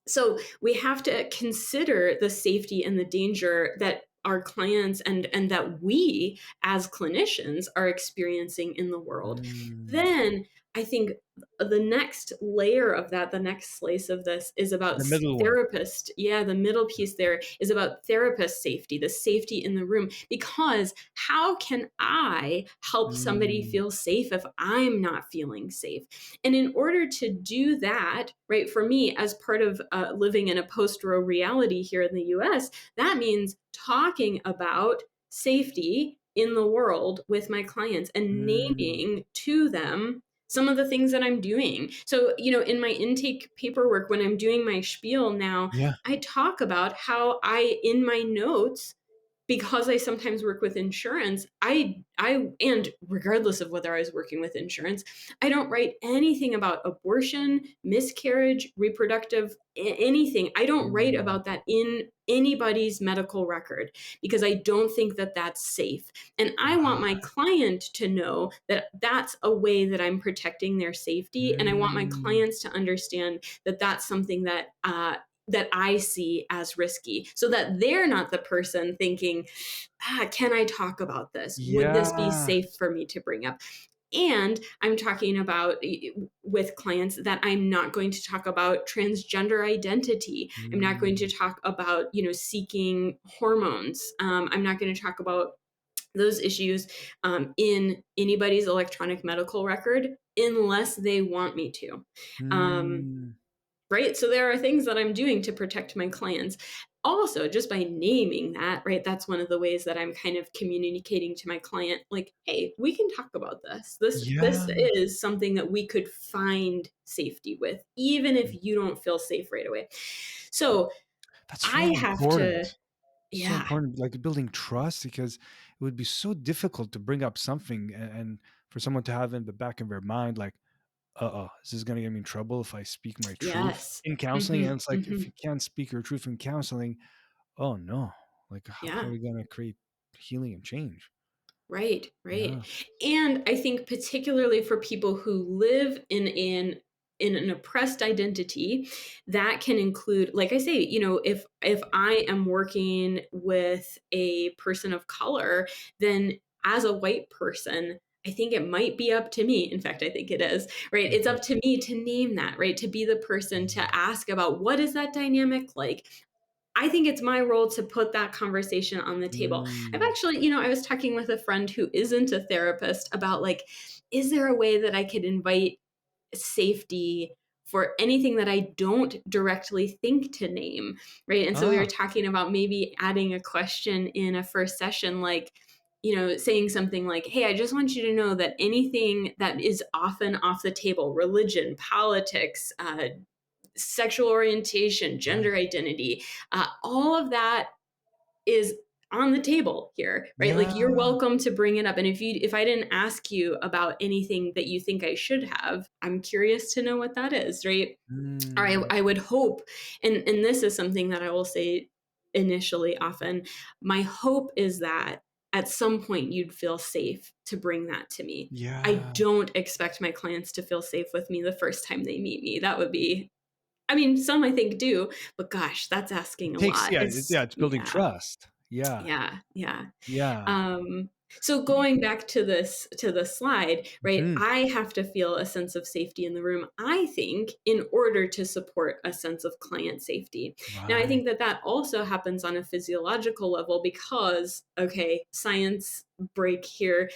so we have to consider the safety and the danger that our clients and that we as clinicians are experiencing in the world. Mm. Then I think the next layer of that, the next slice of this is about The middle one. therapist. Yeah, the middle piece there is about therapist safety, the safety in the room. Because how can I help somebody Mm, feel safe if I'm not feeling safe? And in order to do that, right, for me, as part of living in a post Roe reality here in the US, that means talking about safety in the world with my clients and mm. naming to them some of the things that I'm doing. So, in my intake paperwork, when I'm doing my spiel now, Yeah. I talk about how in my notes, because I sometimes work with insurance, and regardless of whether I was working with insurance, I don't write anything about abortion, miscarriage, reproductive anything. I don't write Mm. about that in anybody's medical record because I don't think that that's safe. And I want my Ah. client to know that that's a way that I'm protecting their safety, and I want my Mm. clients to understand that that's something that I see as risky, so that they're not the person thinking, can I talk about this? Would this be Yeah. safe for me to bring up? And I'm talking about with clients that I'm not going to talk about transgender identity. I'm not going to Mm. talk about, seeking hormones. I'm not going to talk about those issues in anybody's electronic medical record unless they want me to. Um, Mm. right? So there are things that I'm doing to protect my clients. Also, just by naming that, right? That's one of the ways that I'm kind of communicating to my client, like, hey, we can talk about this. This Yeah. is something that we could find safety with, even if you don't feel safe right away. So That's I so have to, important. So yeah, important, like building trust, because it would be so difficult to bring up something and for someone to have in the back of their mind, like, is this going to get me in trouble if I speak my truth yes, in counseling? hmm And it's like, if hmm you can't speak your truth in counseling, oh no, like, how yeah. are we going to create healing and change? Right, right. Yeah. And I think particularly for people who live in an oppressed identity, that can include, like I say, if I am working with a person of color, then as a white person, I think it might be up to me. In fact, I think it is, right? It's Mhm. up to me to name that, right? To be the person to ask about what is that dynamic like? I think it's my role to put that conversation on the table. I've Mm. actually, I was talking with a friend who isn't a therapist about, like, is there a way that I could invite safety for anything that I don't directly think to name, right? And so we were Ah. talking about maybe adding a question in a first session, like, saying something like, hey, I just want you to know that anything that is often off the table, religion, politics, sexual orientation, Right. gender identity, all of that is on the table here, right? Like, Yeah. you're welcome to bring it up. And if I didn't ask you about anything that you think I should have, I'm curious to know what that is, right? Or Mm. I would hope, and this is something that I will say initially often. My hope is that at some point you'd feel safe to bring that to me. I Yeah. don't expect my clients to feel safe with me the first time they meet me. That would be, I mean, some I think do, but gosh, that's asking It a takes, lot. yeah, It's it's building yeah, trust. Yeah. yeah, yeah. Yeah. Um, so going back to this to the slide, right? Mhm. I have to feel a sense of safety in the room, I think, in order to support a sense of client safety. Now, I Right. think that that also happens on a physiological level because, okay, science break here,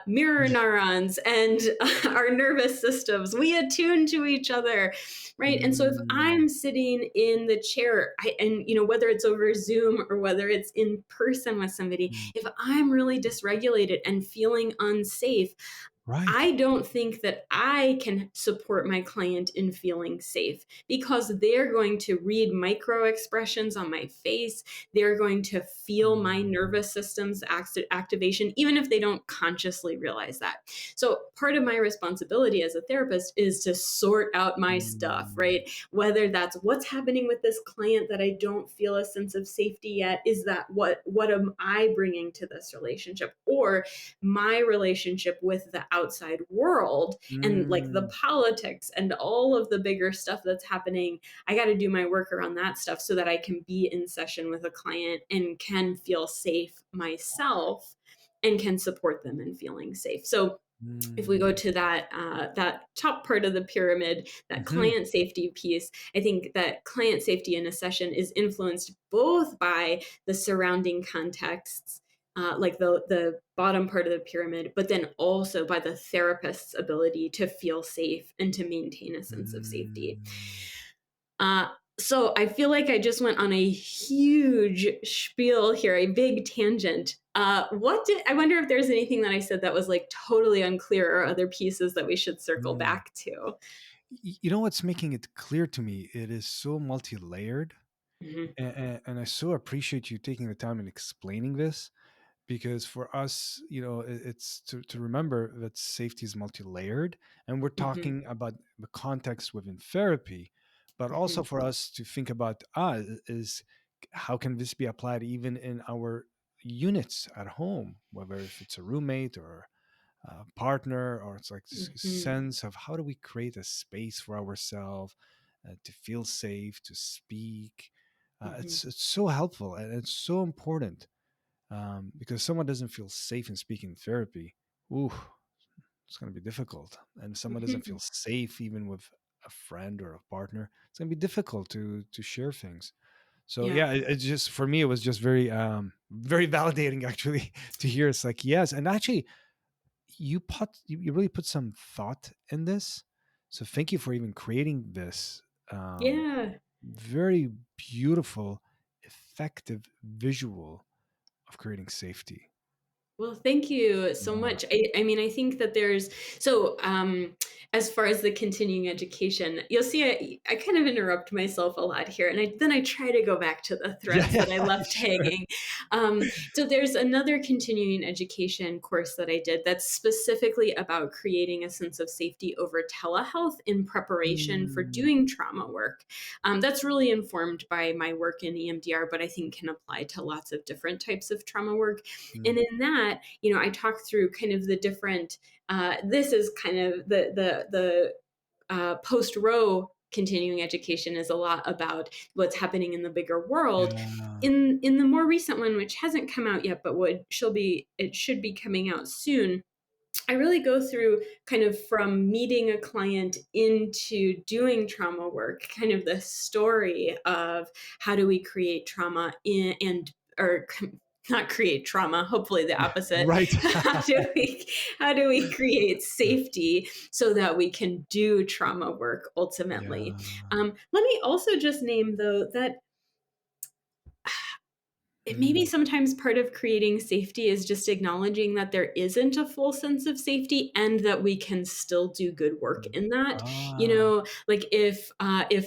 mirror neurons and our nervous systems, we attune to each other, right? And so if Mm. I'm sitting in the chair, and whether it's over Zoom or whether it's in person with somebody, Mm. if I'm really dysregulated and feeling unsafe, Right. I don't think that I can support my client in feeling safe because they're going to read micro expressions on my face. They're going to feel my Mm. nervous system's activation, even if they don't consciously realize that. So, part of my responsibility as a therapist is to sort out my stuff, Mm. right? Whether that's what's happening with this client that I don't feel a sense of safety yet, is that what am I bringing to this relationship? Or my relationship with the outside world and like the Mm. politics and all of the bigger stuff that's happening. I got to do my work around that stuff so that I can be in session with a client and can feel safe myself and can support them in feeling safe. So if we go Mm. to that top part of the pyramid, that Mhm. client safety piece, I think that client safety in a session is influenced both by the surrounding contexts, like the bottom part of the pyramid, but then also by the therapist's ability to feel safe and to maintain a sense of safety. Mm. Uh, so I feel like I just went on a huge spiel here, a big tangent. What did I wonder if there's anything that I said that was like totally unclear or other pieces that we should circle Mm. back to? You know what's making it clear to me? It is so multi-layered, Mhm, and I so appreciate you taking the time and explaining this, because for us, it's to remember that safety is multi-layered, and we're mhm, talking about the context within therapy, but also mhm, for us to think about is how can this be applied even in our units at home, whether if it's a roommate or partner, or it's like this mhm. sense of how do we create a space for ourselves to feel safe to speak. Mhm, It's so helpful and it's so important, because someone doesn't feel safe in speaking therapy. Ooh, it's going to be difficult. And if someone doesn't feel mhm. safe even with a friend or a partner, it's going to be difficult to share things. So Yeah. yeah, it's just for me, it was just very validating actually to hear. It's like yes, and actually you really put some thought in this, so thank you for even creating this Yeah. very beautiful, effective visual of creating safety. Well, thank you so Yeah. much. I mean, I think that there's so as far as the continuing education, you'll see I kind of interrupt myself a lot here, and then I try to go back to the Yeah, threads yeah, that I left sure. hanging. So there's another continuing education course that I did that's specifically about creating a sense of safety over telehealth in preparation for Mm, doing trauma work. That's really informed by my work in EMDR, but I think can apply to lots of different types of trauma work. mm, And in that, I talk through kind of the different. This is kind of the post Roe continuing education is a lot about what's happening in the bigger world. yeah. In the more recent one, which hasn't come out yet, but it should be coming out soon. I really go through kind of from meeting a client into doing trauma work, kind of the story of how do we create trauma in and or not create trauma, hopefully the opposite. Right. How do we create safety so that we can do trauma work ultimately? Yeah. Let me also just name though that it maybe Mm, sometimes part of creating safety is just acknowledging that there isn't a full sense of safety and that we can still do good work mm. in that. Ah. Like if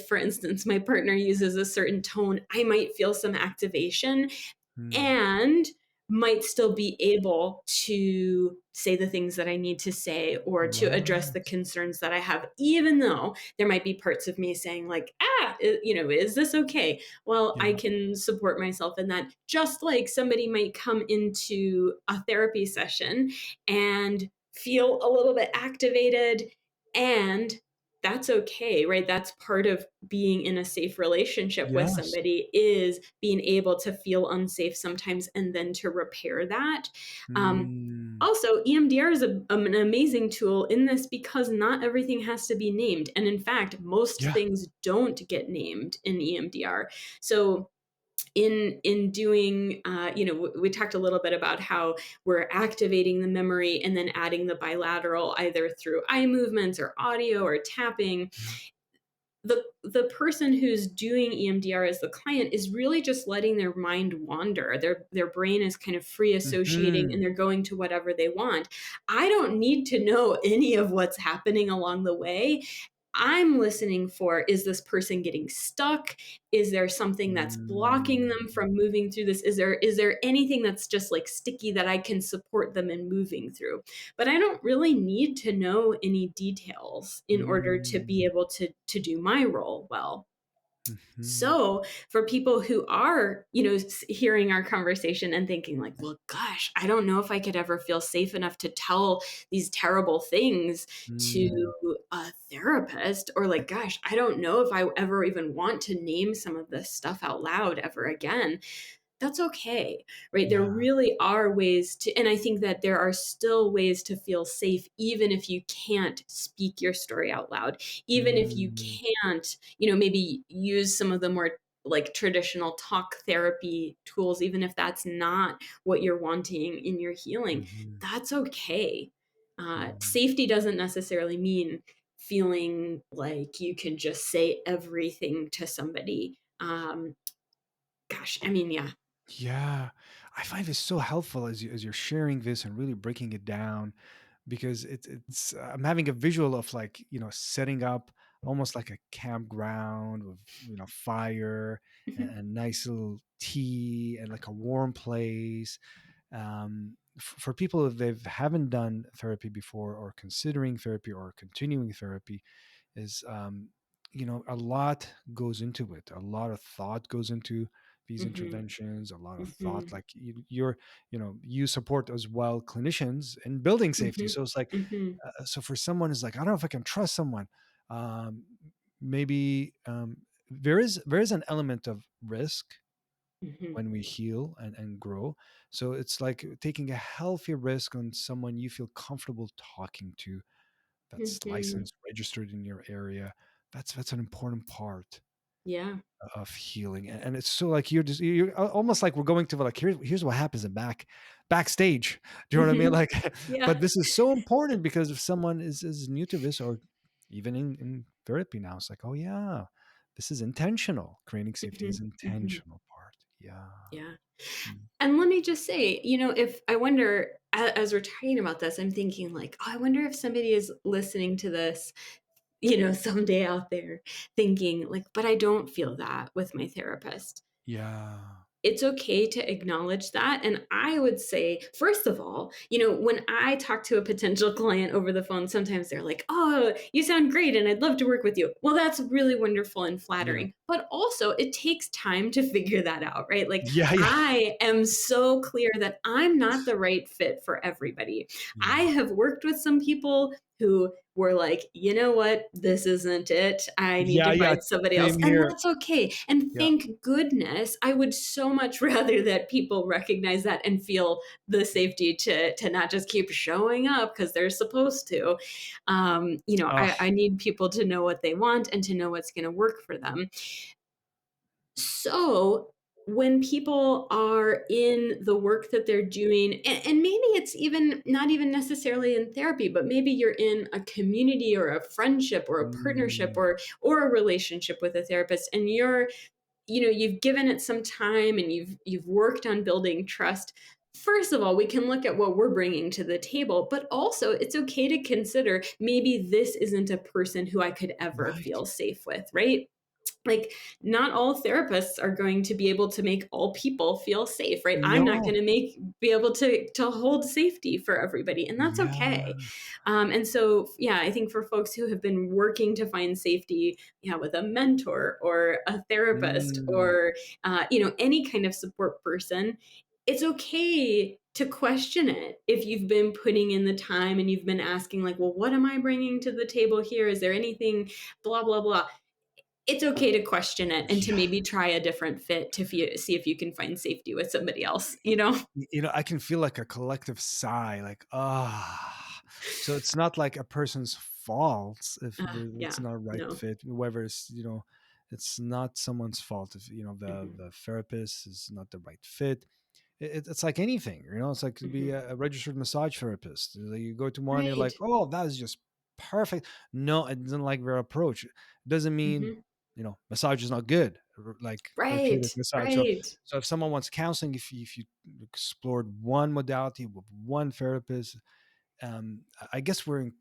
for instance my partner uses a certain tone, I might feel some activation, Mm, and might still be able to say the things that I need to say or to address the Right. concerns that I have, even though there might be parts of me saying, like, is this okay? Well, I Yeah. can support myself in that. Just like somebody might come into a therapy session and feel a little bit activated, and that's okay, right? That's part of being in a safe relationship with Yes. somebody, is being able to feel unsafe sometimes and then to repair that. Um, Mm. Also, EMDR is an amazing tool in this because not everything has to be named. And in fact, most Yeah. things don't get named in EMDR. So in doing we talked a little bit about how we're activating the memory and then adding the bilateral either through eye movements or audio or tapping. Yeah. The person who's doing EMDR as the client is really just letting their mind wander. Their brain is kind of free associating and Mhm. they're going to whatever they want. I don't need to know any of what's happening along the way. I'm listening for, is this person getting stuck? Is there something that's blocking them Mm. from moving through this? Is there anything that's just like sticky that I can support them in moving through? But I don't really need to know any details in order to be Mm. able to do my role well. Mhm. So, for people who are, hearing our conversation and thinking like, "Well, gosh, I don't know if I could ever feel safe enough to tell these terrible things to Mm. a therapist," or like, "Gosh, I don't know if I ever even want to name some of this stuff out loud ever again." That's okay, right? There Yeah. really are ways to, and I think that there are still ways to feel safe, even if you can't speak your story out loud, even if you Mm. can't, maybe use some of the more like traditional talk therapy tools, even if that's not what you're wanting in your healing, Mhm. that's okay. Mhm. Safety doesn't necessarily mean feeling like you can just say everything to somebody. Gosh, I mean, yeah. Yeah. I find this so helpful as you're sharing this and really breaking it down, because it's I'm having a visual of, like, setting up almost like a campground with, fire and nice little tea and like a warm place. For people, if they haven't done therapy before or considering therapy or continuing therapy, is a lot goes into it. A lot of thought goes into these Mhm, interventions. A lot of thought, mhm, like you support as well clinicians in building safety. mhm, So it's like, mhm, so for someone who's like, I don't know if I can trust someone, um, maybe there is an element of risk mhm, when we heal and grow. So it's like taking a healthy risk on someone you feel comfortable talking to, that's mhm. licensed, registered in your area. That's an important part Yeah. of healing. And it's so like you're almost like we're going to, like, here's what happens in backstage. Do you know what I mean? Mhm. Like, but Yeah. this is so important, because if someone is new to this, or even in therapy now, it's like, oh yeah, this is intentional. Creating safety is Mhm, mhm. intentional part. Yeah. Yeah. Mm. And let me just say, if I wonder, as we're talking about this, I'm thinking like, "Oh, I wonder if somebody is listening to this, someday out there thinking like, but I don't feel that with my therapist." Yeah. It's okay to acknowledge that. And I would say, first of all, when I talk to a potential client over the phone, sometimes they're like, "Oh, you sound great and I'd love to work with you." Well, that's really wonderful and Yeah. flattering. But also, it takes time to figure that out, right? Like, Yeah. Yeah. I am so clear that I'm not the right fit for everybody. I Yeah. have worked with some people who were like, "You know what? This isn't it. I need Yeah. to Yeah. find somebody else." Same And here. that's okay. And Yeah. thank goodness. I would so much rather that people recognize that and feel the safety to not just keep showing up because they're supposed to. Oh. I need people to know what they want and to know what's going to work for them. So when people are in the work that they're doing, and maybe it's even not even necessarily in therapy, but maybe you're in a community or a friendship or a partnership Mm. or a relationship with a therapist, and you've given it some time and you've worked on building trust. First of all, we can look at what we're bringing to the table, but also it's okay to consider maybe this isn't a person who I could ever Right. feel safe with, right? like, not all therapists are going to be able to make all people feel safe, right? I'm not No. going to be able to hold safety for everybody, and that's okay. Yeah. And so, yeah, I think for folks who have been working to find safety, yeah, with a mentor or a therapist Mm. or any kind of support person, it's okay to question it if you've been putting in the time and you've been asking, like, well, what am I bringing to the table here? Is there anything, blah blah blah. It's okay to question it and to Yeah. maybe try a different fit to see if you can find safety with somebody else, you know? I can feel like a collective sigh, like, ah. So it's not like a person's fault if it's Yeah, not a right no. fit. Whoever's, it's not someone's fault if the Mhm, the therapist is not the right fit. It's like anything, it's like to be mhm. a registered massage therapist. Like, you go to one, you're Right. like, oh, that is just perfect. No, it doesn't like their approach. It doesn't mean Mhm. massage is not good, like Right, therapeutic massage. So right. so if someone wants counseling, if you explored one modality with one therapist, I guess the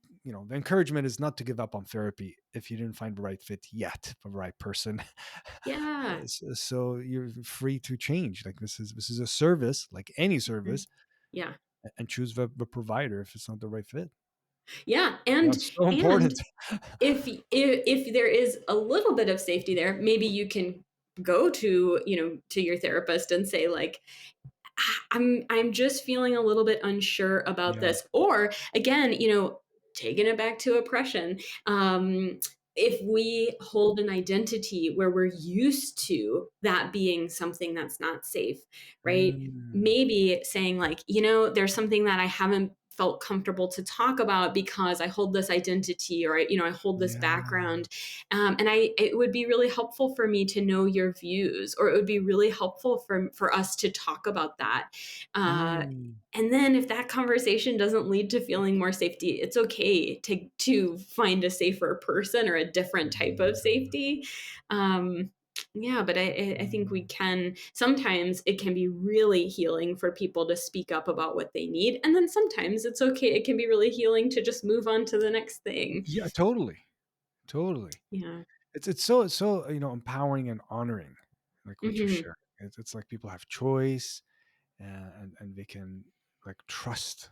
encouragement is not to give up on therapy if you didn't find the right fit yet for the right person. Yeah. So you're free to change. Like, this is a service, like any Mhm. service, Yeah. and choose the provider if it's not the right fit. Yeah, That's so and important. if there is a little bit of safety there, maybe you can go to your therapist and say, like, I'm just feeling a little bit unsure about Yeah. this. Or again, taking it back to oppression. If we hold an identity where we're used to that being something that's not safe, right? Mm, Maybe saying, like, there's something that I haven't felt comfortable to talk about because I hold this identity, or I hold this yeah. background, and it would be really helpful for me to know your views, or it would be really helpful for us to talk about that. Uh, Mm, and then if that conversation doesn't lead to feeling more safety, it's okay to find a safer person or a different type of yeah. safety. Um, yeah, but I think we Mm. can sometimes it can be really healing for people to speak up about what they need. And then sometimes it's okay. It can be really healing to just move on to the next thing. Yeah, totally. Totally. Yeah. It's so empowering and honoring, like what you Hmm. share. It's like people have choice, and they can, like, trust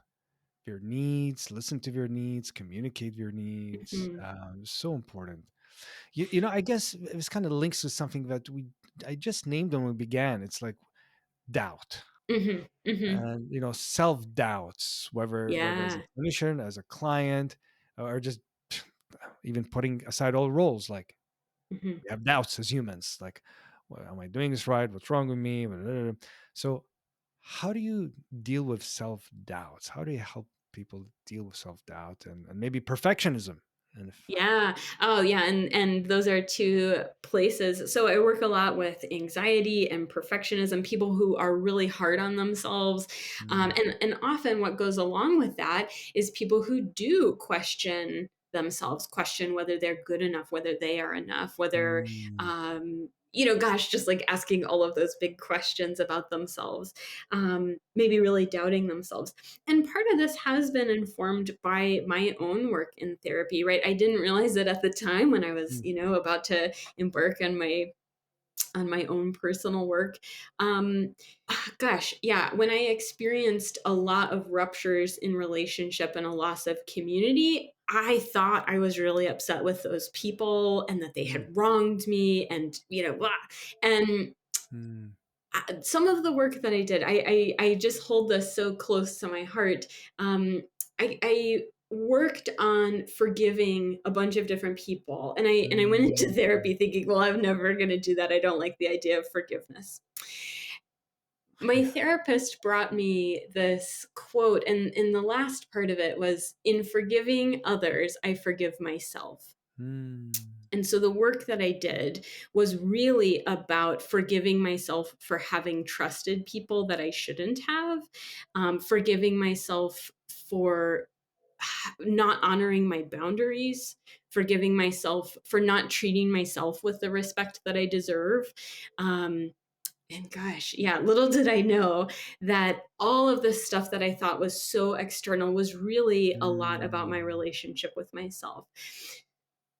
their needs, listen to their needs, communicate their needs. Hmm. So important. I guess this kind of links to something that I just named when we began. It's like doubt, Hmm. Hmm. and self doubts, whether as a Yeah. clinician, as a client, or just even putting aside all roles. Like, Hmm. we have doubts as humans, like, well, am I doing this right? What's wrong with me? So how do you deal with self doubts? How do you help people deal with self doubt and maybe perfectionism? And if Yeah. Oh, yeah. And those are two places. So I work a lot with anxiety and perfectionism, people who are really hard on themselves. Mm, And often what goes along with that is people who do question themselves, question whether they're good enough, whether they are enough, whether, mm, gosh, just like asking all of those big questions about themselves, maybe really doubting themselves. And part of this has been informed by my own work in therapy, right? I didn't realize it at the time when I was, mm, about to embark on my own personal work. Um, Gosh, yeah, when I experienced a lot of ruptures in relationship and a loss of community, I thought I was really upset with those people and that they mm, had wronged me and, blah. And mm, some of the work that I did, I just hold this so close to my heart. I worked on forgiving a bunch of different people, and I went into mm, therapy thinking, well, I'm never going to do that. I don't like the idea of forgiveness. My yeah. therapist brought me this quote, and the last part of it was, in forgiving others, I forgive myself. Mm, And so the work that I did was really about forgiving myself for having trusted people that I shouldn't have, forgiving myself for not honoring my boundaries, forgiving myself for not treating myself with the respect that I deserve. And gosh, yeah, little did I know that all of this stuff that I thought was so external was really a lot about my mm, relationship with myself.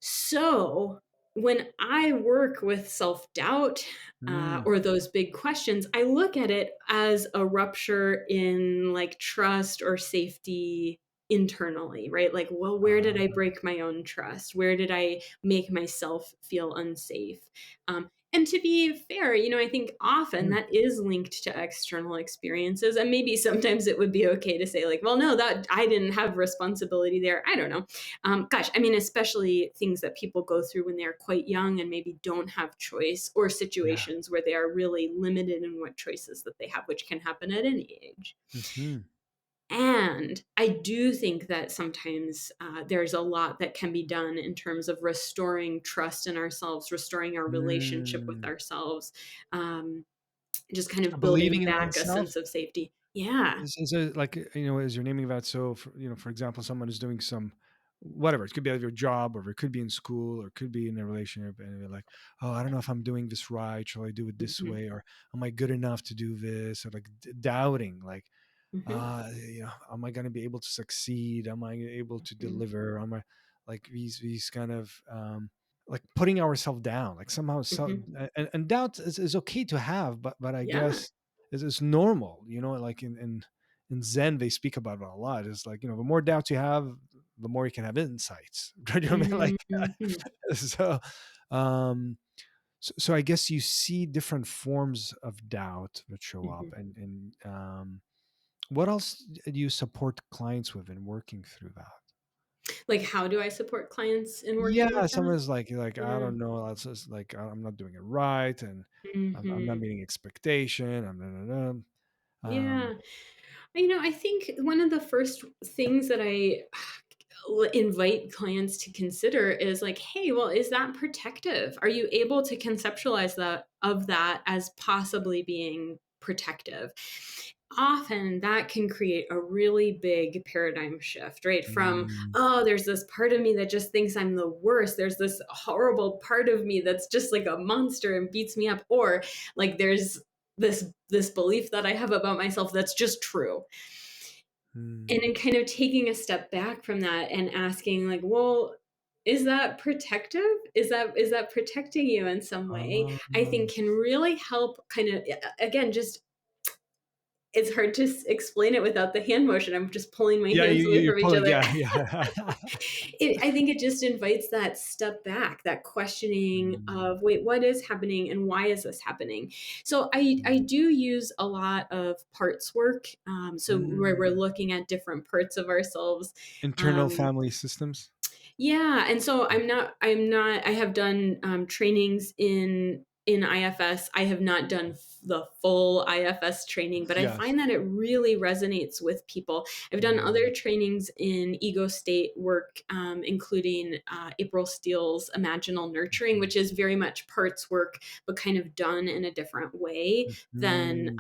So when I work with self-doubt, Mm. or those big questions, I look at it as a rupture in, like, trust or safety internally, right? Like, well, where did I Ah. break my own trust? Where did I make myself feel unsafe? And to be fair, I think often Mm. that is linked to external experiences, and maybe sometimes it would be okay to say, like, "Well, no, that I didn't have responsibility there." I don't know. Gosh, I mean, especially things that people go through when they're quite young and maybe don't have choice, or Yeah. situations where they are really limited in what choices that they have, which can happen at any age. Mhm. And I do think that sometimes there's a lot that can be done in terms of restoring trust in ourselves, restoring our relationship with Mm. ourselves, just kind of building Believing in back a oneself? sense of safety. Yeah. Is it like, as you're naming that, so for example, someone is doing some whatever, it could be at your job, or it could be in school, or it could be in a relationship, and they're like, "Oh, I don't know if I'm doing this right. Shall I do it this Hmm. way? Or am I good enough to do this?" Or like doubting, like, Hmm. am I going to be able to succeed? Am I able to Hmm. deliver? Am I like these kind of like putting ourselves down, like somehow, Hmm. and doubt is okay to have, but I Yeah. guess it's normal, like in Zen they speak about it a lot. It's like, the more doubts you have, the more you can have insights. Right? You know what I mean? Like, Hmm. so um so I guess you see different forms of doubt that show up, Hmm. and what else do you support clients with in working through that? Like, how do I support clients in working Yeah, with that? someone's like, I Yeah. don't know, that's just like, I'm not doing it right, and I'm not Mhm. meeting expectation. I'm Yeah. I think one of the first things that I invite clients to consider is like, hey, well, is that protective? Are you able to conceptualize that as possibly being protective? Often that can create a really big paradigm shift, right? From, Mm, oh, there's this part of me that just thinks I'm the worst. There's this horrible part of me that's just like a monster and beats me up. Or like there's this belief that I have about myself that's just true. And mm. then kind of taking a step back from that and asking, like, well, is that protective? Is that protecting you in some way? Ah, I think can really help kind of, again, just it's hard to explain it without the hand motion. I'm just pulling my yeah, hands away you're from each pulling, other. yeah, yeah. I think it just invites that step back, that questioning Mm, of, wait, what is happening and why is this happening? So I mm, do use a lot of parts work. So where we're mm. looking at different parts of ourselves. Internal Um, family systems. yeah, and so Mm. I have done, trainings in IFS. I have not done the full IFS training, but I Yes. find that it really resonates with people. I've done other Mm, trainings in ego state work, including, April Steele's Imaginal Nurturing, mhm, which is very much parts work, but kind of done in a different way mhm,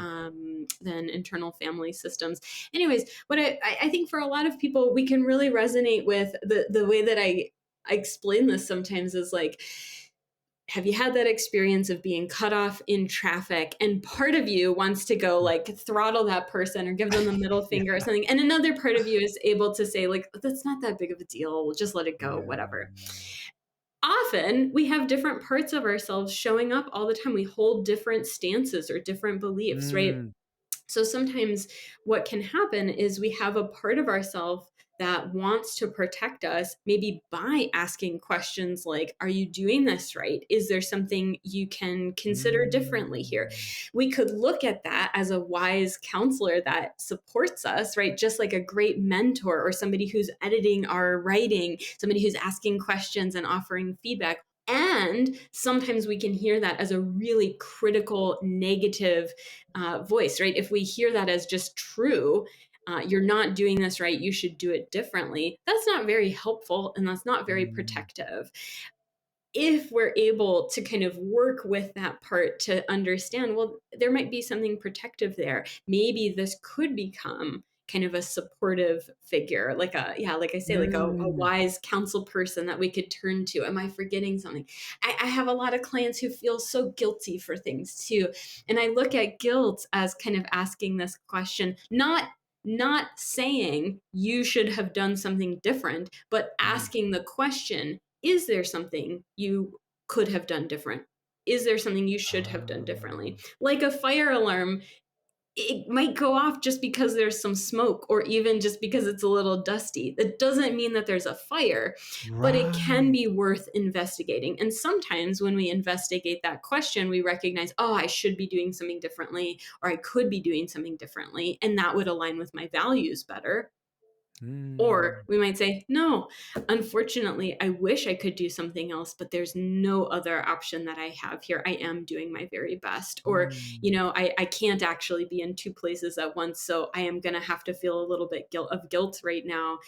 than internal family systems. Anyways, what I think for a lot of people, we can really resonate with the way that I explain this sometimes is like, have you had that experience of being cut off in traffic and part of you wants to go mm. like throttle that person or give them the middle Yeah, finger or something, and another part of you is able to say, like, that's not that big of a deal, we'll just let it go, whatever. yeah. Often we have different parts of ourselves showing up all the time. We hold different stances or different beliefs, right? Mm, So sometimes what can happen is we have a part of ourselves that wants to protect us, maybe by asking questions like, are you doing this right? Is there something you can consider differently here? mm, We could look at that as a wise counselor that supports us, right? Just like a great mentor or somebody who's editing our writing, somebody who's asking questions and offering feedback. And sometimes we can hear that as a really critical, negative voice, right? If we hear that as just true, you're not doing this right, you should do it differently, that's not very helpful and that's not very mm, protective. If we're able to kind of work with that part to understand, well, there might be something protective there. Maybe this could become kind of a supportive figure, like a, yeah, like I say, like a mm, wise counsel person that we could turn to. Am I forgetting something? I have a lot of clients who feel so guilty for things too. And I look at guilt as kind of asking this question, not saying you should have done something different, but mm, asking the question, is there something you could have done different? Is there something you should have done differently? Like a fire alarm, it might go off just because there's some smoke or even just because it's a little dusty. That doesn't mean that there's a fire, but it can Right. be worth investigating. And sometimes when we investigate that question, we recognize, oh, I should be doing something differently, or I could be doing something differently, and that would align with my values better. Or Mm, we might say, no, unfortunately, I wish I could do something else, but there's no other option that I have here. I am doing my very best. Or, mm, I can't actually be in two places at once. So I am going to have to feel a little bit of guilt right now.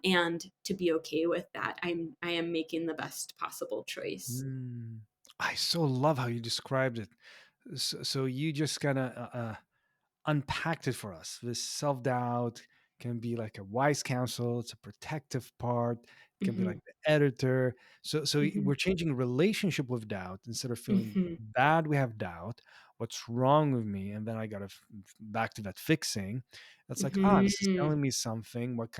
And to be okay with that, I am making the best possible choice. mm. I so love how you described it. So you just kind of unpacked it for us. This self doubt can be like a wise counsel. It's a protective part. It can be like Hmm. the editor. So Hmm. we're changing relationship with doubt. Instead of feeling Hmm. bad, we have doubt. What's wrong with me? And then I got to back to that fixing. It's like, this is Hmm. telling me something. What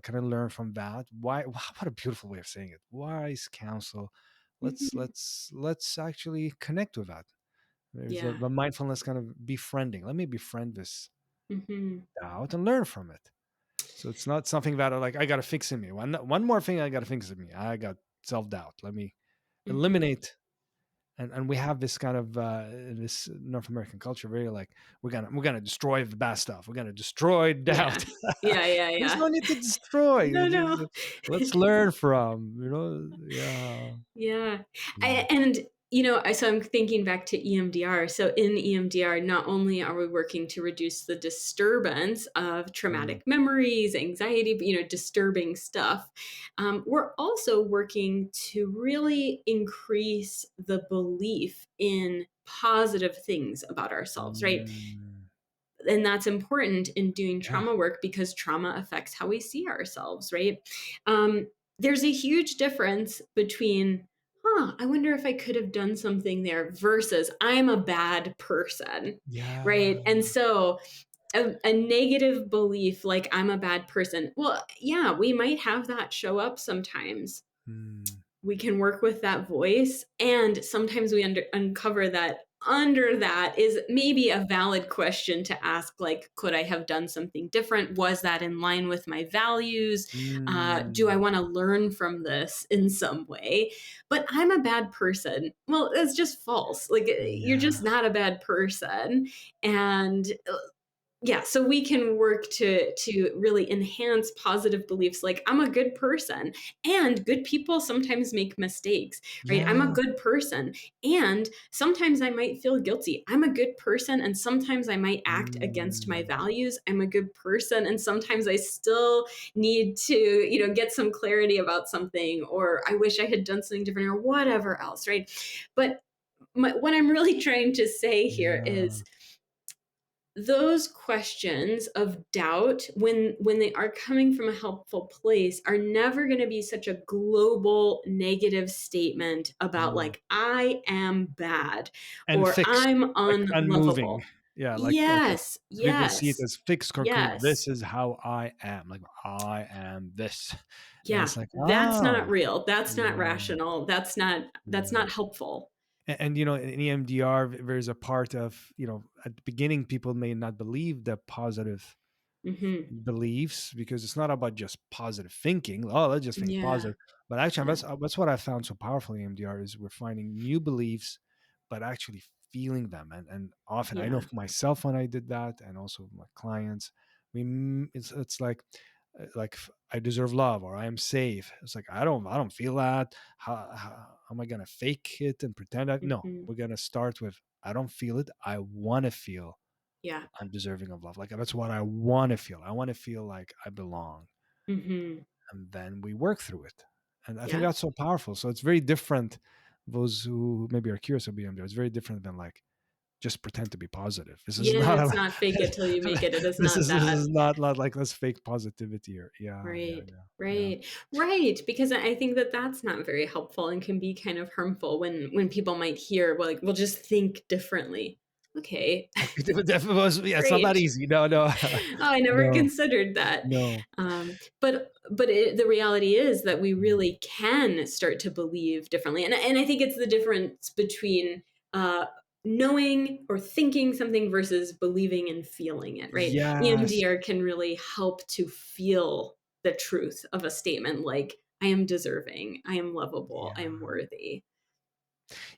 can I learn from that? Why? Wow, what a beautiful way of saying it. Wise counsel. Let's Hmm. let's let's actually connect with that. There's Yeah. the mindfulness kind of befriending. Let me befriend this Hmm. doubt and learn from it. So it's not something that like I gotta fix in me. One more thing I gotta fix in me. I got self doubt. Let me Hmm. eliminate. And we have this kind of this North American culture very like we're gonna destroy the bad stuff. We're gonna destroy Yeah. doubt. Yeah. Yeah. There's Yeah. no need to destroy. No, no. Let's learn from. Yeah. Yeah. Mm, And, so I'm thinking back to EMDR. So in EMDR, not only are we working to reduce the disturbance of mm, traumatic memories, anxiety, disturbing stuff, we're also working to really increase the belief in positive things about ourselves, right? mm, And that's important in doing yeah. trauma work because trauma affects how we see ourselves, right? um, there's a huge difference between, I wonder if I could have done something there, versus I'm a bad person, Yeah. right? And so a negative belief like I'm a bad person, well, yeah, we might have that show up sometimes. Mm, We can work with that voice, and sometimes we uncover that under that is maybe a valid question to ask, like, could I have done something different? Was that in line with my values? Do I mm, want to learn from this in some way? But I'm a bad person, well, it's just false. Like, you're yeah. just not a bad person. And yeah, so we can work to really enhance positive beliefs like I'm a good person, and good people sometimes make mistakes, right? I'm a Yeah. good person, and sometimes I might feel guilty. I'm a good person, and sometimes I might act against my Mm, values. I'm a good person, and sometimes I still need to, get some clarity about something, or I wish I had done something different, or whatever else, right? But what I'm really trying to say here yeah. is those questions of doubt, when they are coming from a helpful place, are never going to be such a global negative statement about, Mm. like, I am bad And or fixed, I'm like unmoving. unlovable. Yeah, like Yes, people see it yes, as fixed concrete. yes. This is how I am. Like I am this. And Yeah, it's like, that's not oh, real, that's not yeah. rational, that's Yeah. not helpful. And in EMDR, there's a part of, at the beginning, people may not believe the positive Hmm. beliefs because it's not about just positive thinking. Oh, let's just think Yeah, positive. But actually, yeah, that's what I found so powerful in EMDR is we're finding new beliefs, but actually feeling them. And often I know yeah. for myself when I did that, and also my clients, it's like I deserve love or I am safe. It's like I don't feel that. How am I gonna fake it and pretend? No, Hmm. we're gonna start with I don't feel it. I want to feel Yeah. I'm deserving of love. Like that's what I want to feel. I want to feel like I belong. Hmm. And then we work through it. And I think Yeah. that's so powerful. So it's very different. Those who maybe are curious about BMD, it's very different than like just pretend to be positive. This is Yeah, not it's a, not fake it till you make it. It is this not is this that. is not like let's fake positivity or Right, yeah. right, right. Because I think that that's not very helpful and can be kind of harmful when people might hear, well, like, "Well, just think differently." okay, Okay, that was, yeah, it's not that great. easy. No, no, Oh, I never no, considered that. no. The reality is that we Mm, really can start to believe differently, and I think it's the difference between uh, knowing or thinking something versus believing and feeling it. Right? yes. EMDR can really help to feel the truth of a statement, like I am deserving, I am lovable, I am Yeah. worthy.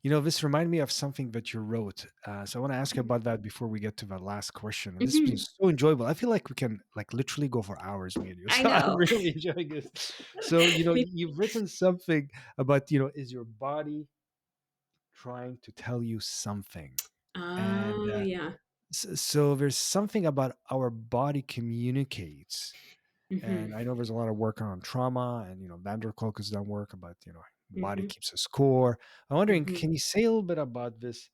This reminded me of something that you wrote. So I want to ask you about that before we get to the last question. And this has been Mhm. so enjoyable. I feel like we can like literally go for hours, me and you. I So I'm know. really enjoying this. So, Me- you've written something about, is your body trying to tell you something? And Oh yeah. so there's something about our body communicates. Hmm. And I know there's a lot of work on trauma, and Vanderkolk has done work about body Hmm. keeps a score. I'm wondering, Hmm. can you say a little bit about this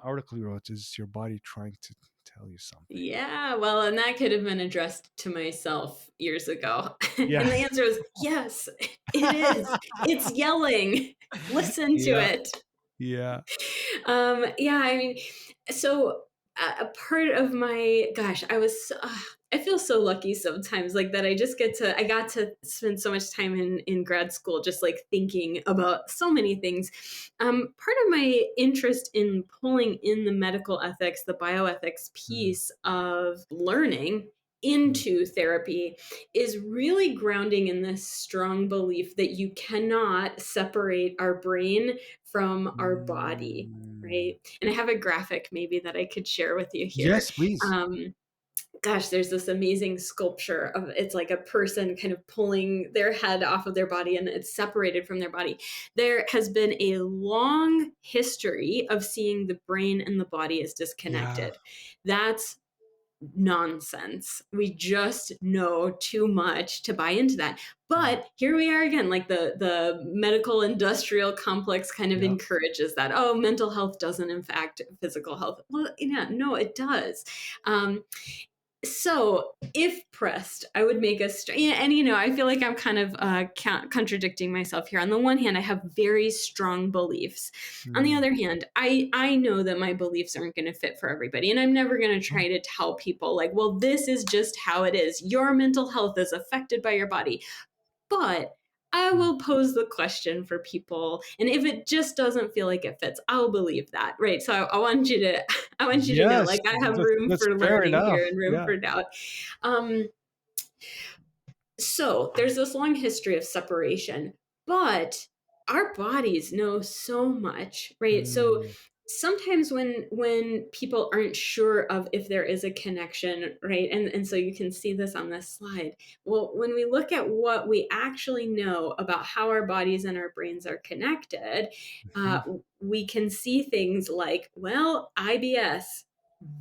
article you wrote? Is your body trying to tell you something? Yeah, well, and that could have been addressed to myself years ago. Yeah. And the answer is yes, it is. It's yelling. Listen to Yeah. it. Yeah. Yeah, I mean, so a part of my gosh, I feel so lucky sometimes, like that. I got to spend so much time in grad school, just like thinking about so many things. Part of my interest in pulling in the medical ethics, the bioethics Mm, piece of learning mm, into therapy is really grounding in this strong belief that you cannot separate our brain from our body, mm. right? And I have a graphic maybe that I could share with you here. Yes, please. Um, Gosh, there's this amazing sculpture of it's like a person kind of pulling their head off of their body and it's separated from their body. There has been a long history of seeing the brain and the body as Yeah. disconnected. That's nonsense. We just know too much to buy into that. Mm, But here we are again, like the medical industrial complex kind of yeah. encourages that. Oh, mental health doesn't in fact physical health. Well, yeah, no, it does. Um, so, if pressed, I would make yeah, and I feel like I'm kind of contradicting myself here. On the one hand, I have very strong beliefs. On the Mm. other hand, I know that my beliefs aren't going to fit for everybody, and I'm never going to Oh, try to tell people like, well, this is just how it is. Your mental health is affected by your body. But I mm. will pose the question for people, and if it just doesn't feel like it fits, I'll believe that, right? So I want you to, I want you to know, Yes, like I have room that's for fair learning enough. here and room Yeah. for doubt. Um, so there's this long history of separation, but our bodies know so much, right? So Mm, sometimes when people aren't sure of if there is a connection, right? And so you can see this on this slide. Well, when we look at what we actually know about how our bodies and our brains are connected, uh, mhm, we can see things like, well, IBS,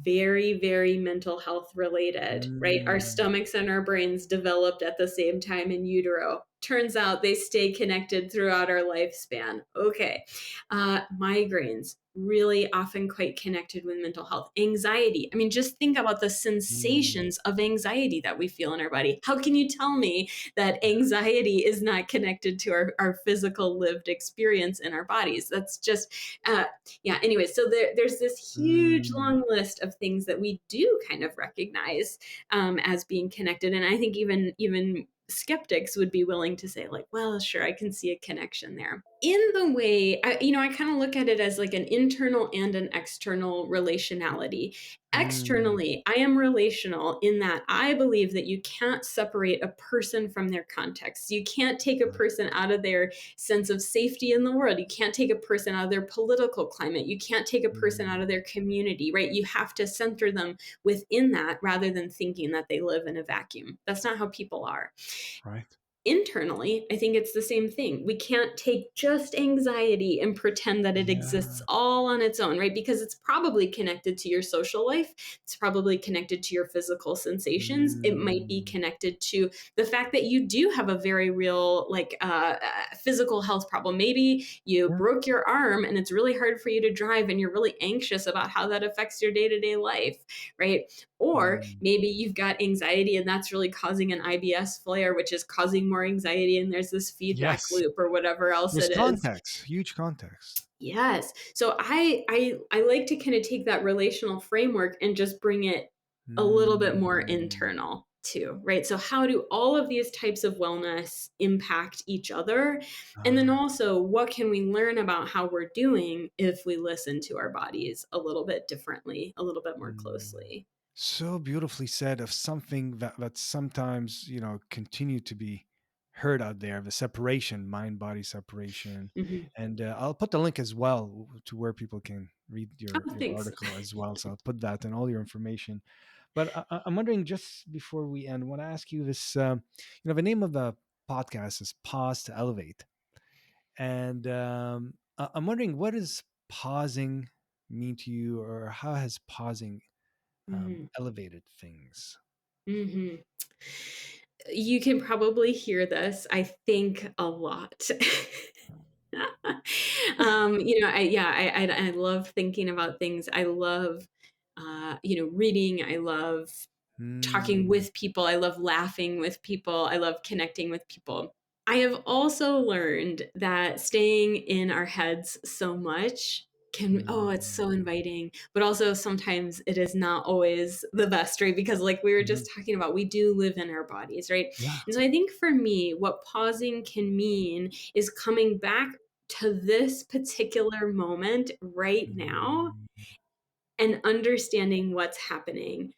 very, very mental health related, right? Our mm, stomachs and our brains developed at the same time in utero. Turns out they stay connected throughout our lifespan. Okay. Migraines, really often quite connected with mental health. Anxiety. I mean, just think about the mm. sensations of anxiety that we feel in our body. How can you tell me that anxiety is not connected to our physical lived experience in our bodies? That's just, uh, yeah, anyway, so there's this huge Mm, long list of things that we do kind of recognize as being connected. And I think even skeptics would be willing to say like, well, sure, I can see a connection there. In the way I kind of look at it as like an internal and an external relationality. mm, Externally, I am relational in that I believe that you can't separate a person from their context. You can't take a right. person out of their sense of safety in the world. You can't take a person out of their political climate. You can't take a person out Mm, of their community, right? You have to center them within that rather than thinking that they live in a vacuum. That's not how people are. right. Internally, I think it's the same thing. We can't take just anxiety and pretend that it exists Yeah. all on its own, right? Because it's probably connected to your social life. It's probably connected to your physical sensations. It might be Mm, connected to the fact that you do have a very real, like, physical health problem. Maybe you yeah. broke your arm and it's really hard for you to drive and you're really anxious about how that affects your day to day life, right? Or Mm. maybe you've got anxiety and that's really causing an IBS flare, which is causing more anxiety. And there's this feedback Yes. loop or whatever else There's it is. context, huge context. Yes. So I like to kind of take that relational framework and just bring it a little bit more Mm. internal too, right? So how do all of these types of wellness impact each other? And then Ah. also, what can we learn about how we're doing if we listen to our bodies a little bit differently, a little bit more Mm. closely? So beautifully said of something that sometimes continue to be heard out there, the separation, mind body separation. Mhm. And I'll put the link as well to where people can read your Oh, your thanks. article as well, so I'll put that and all your information. But I'm wondering, just before we end, I want to ask you this. The name of the podcast is Pause to Elevate. And I'm wondering, what does pausing mean to you, or how has pausing Mhm. elevated things? Mhm. You can probably hear this, I think, a lot. I love thinking about things. I love, reading. I love talking Hmm. with people. I love laughing with people. I love connecting with people. I have also learned that staying in our heads so much it's so Hmm. inviting, but also sometimes it is not always the best, right? Because like we were Hmm. just talking about, we do live in our bodies, right? Yeah. And so I think for me, what pausing can mean is coming back to this particular moment right now Hmm. and understanding what's happening.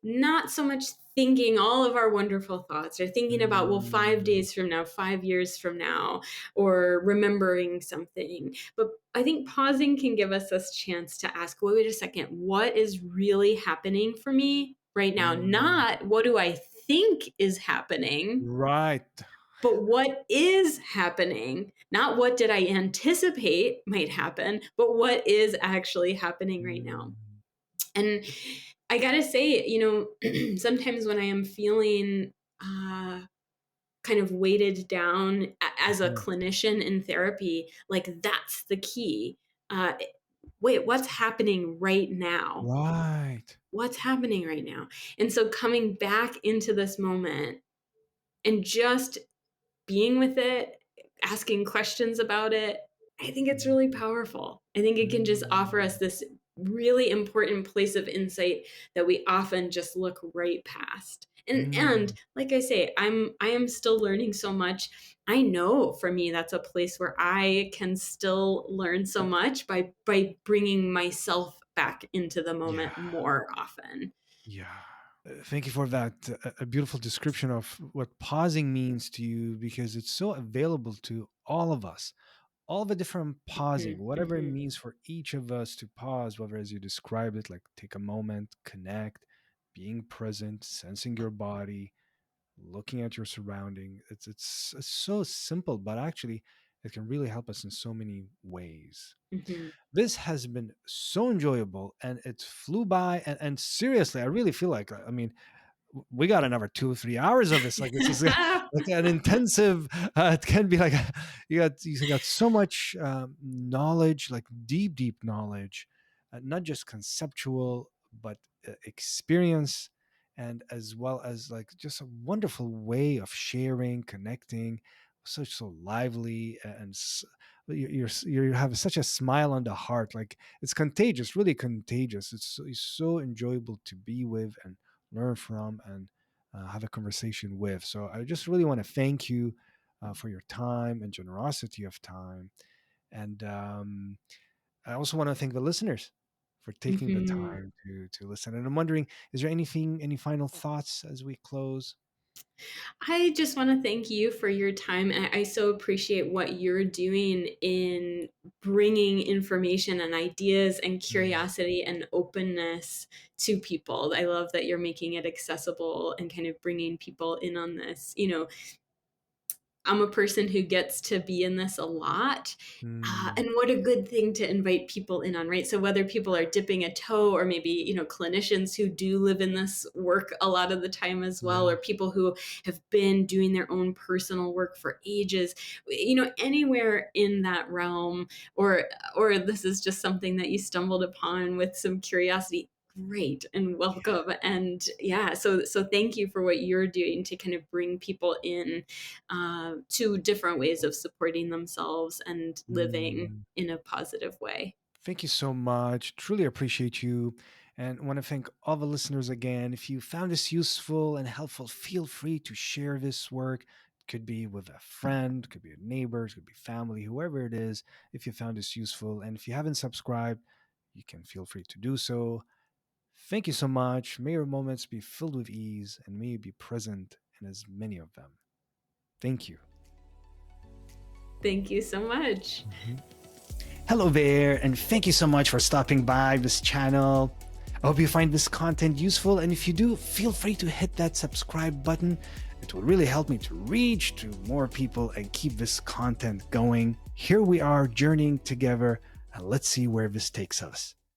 Not so much thinking all of our wonderful thoughts or thinking about, well, 5 days from now, 5 years from now, or remembering something. But I think pausing can give us this chance to ask, wait a second, what is really happening for me right now? Hmm. Not what do I think is happening, Right. but what is happening? Not what did I anticipate might happen, but what is actually happening right now. Hmm. And I gotta say, sometimes when I am feeling kind of weighted down as a Mhm. clinician in therapy, like that's the key. Uh, Wait, what's happening right now? Right. What's happening right now? And so coming back into this moment and just being with it, asking questions about it, I think it's really powerful. I think it can just offer us Mm. this really important place of insight that we often just look right past. And Mm. like I say, I am still learning so much. I know for me that's a place where I can still learn so much by bringing myself back into the Yeah. moment more often. Yeah. Thank you for that a beautiful description of what pausing means to you, because it's so available to all of us. All the different pausing, Mhm, whatever it mhm, means for each of us to pause, whether as you described it, like take a moment, connect, being present, sensing your body, looking at your surrounding. It's so simple, but actually it can really help us in so many ways. mhm. This has been so enjoyable, and it flew by. And seriously, I really feel like, I mean, we got another 2 or 3 hours of this. Like, this is like an intensive. It can be like you got so much knowledge, like deep knowledge, not just conceptual, but experience, and as well as like just a wonderful way of sharing, connecting, such so lively you have such a smile on the heart. Like, it's contagious, really contagious. It's so enjoyable to be with and learn from, and have a conversation with. So I just really want to thank you for your time and generosity of time. And I also want to thank the listeners for taking the Mhm. time to listen. And I'm wondering, is there any final thoughts as we close? I just want to thank you for your time. I so appreciate what you're doing in bringing information and ideas and Mm. curiosity and openness to people. I love that you're making it accessible and kind of bringing people in on this. I'm a person who gets to be in this a lot. Mm. And what a good thing to invite people in on, right? So whether people are dipping a toe or maybe, clinicians who do live in this work a lot of the time as well, Yeah. or people who have been doing their own personal work for ages, anywhere in that realm, or this is just something that you stumbled upon with some curiosity. great and welcome. And yeah, so thank you for what you're doing to kind of bring people in to different ways of supporting themselves and living Mm. in a positive way. Thank you so much. Truly appreciate you. And want to thank all the listeners again. If you found this useful and helpful, feel free to share this work. It could be with a friend, could be a neighbor, it could be family, whoever it is. If you found this useful, and if you haven't subscribed, you can feel free to do so. Thank you so much. May your moments be filled with ease, and may you be present in as many of them. Thank you. Thank you so much. Mhm. Hello there, and thank you so much for stopping by this channel. I hope you find this content useful, and if you do, feel free to hit that subscribe button. It will really help me to reach to more people and keep this content going. Here we are journeying together, and let's see where this takes us.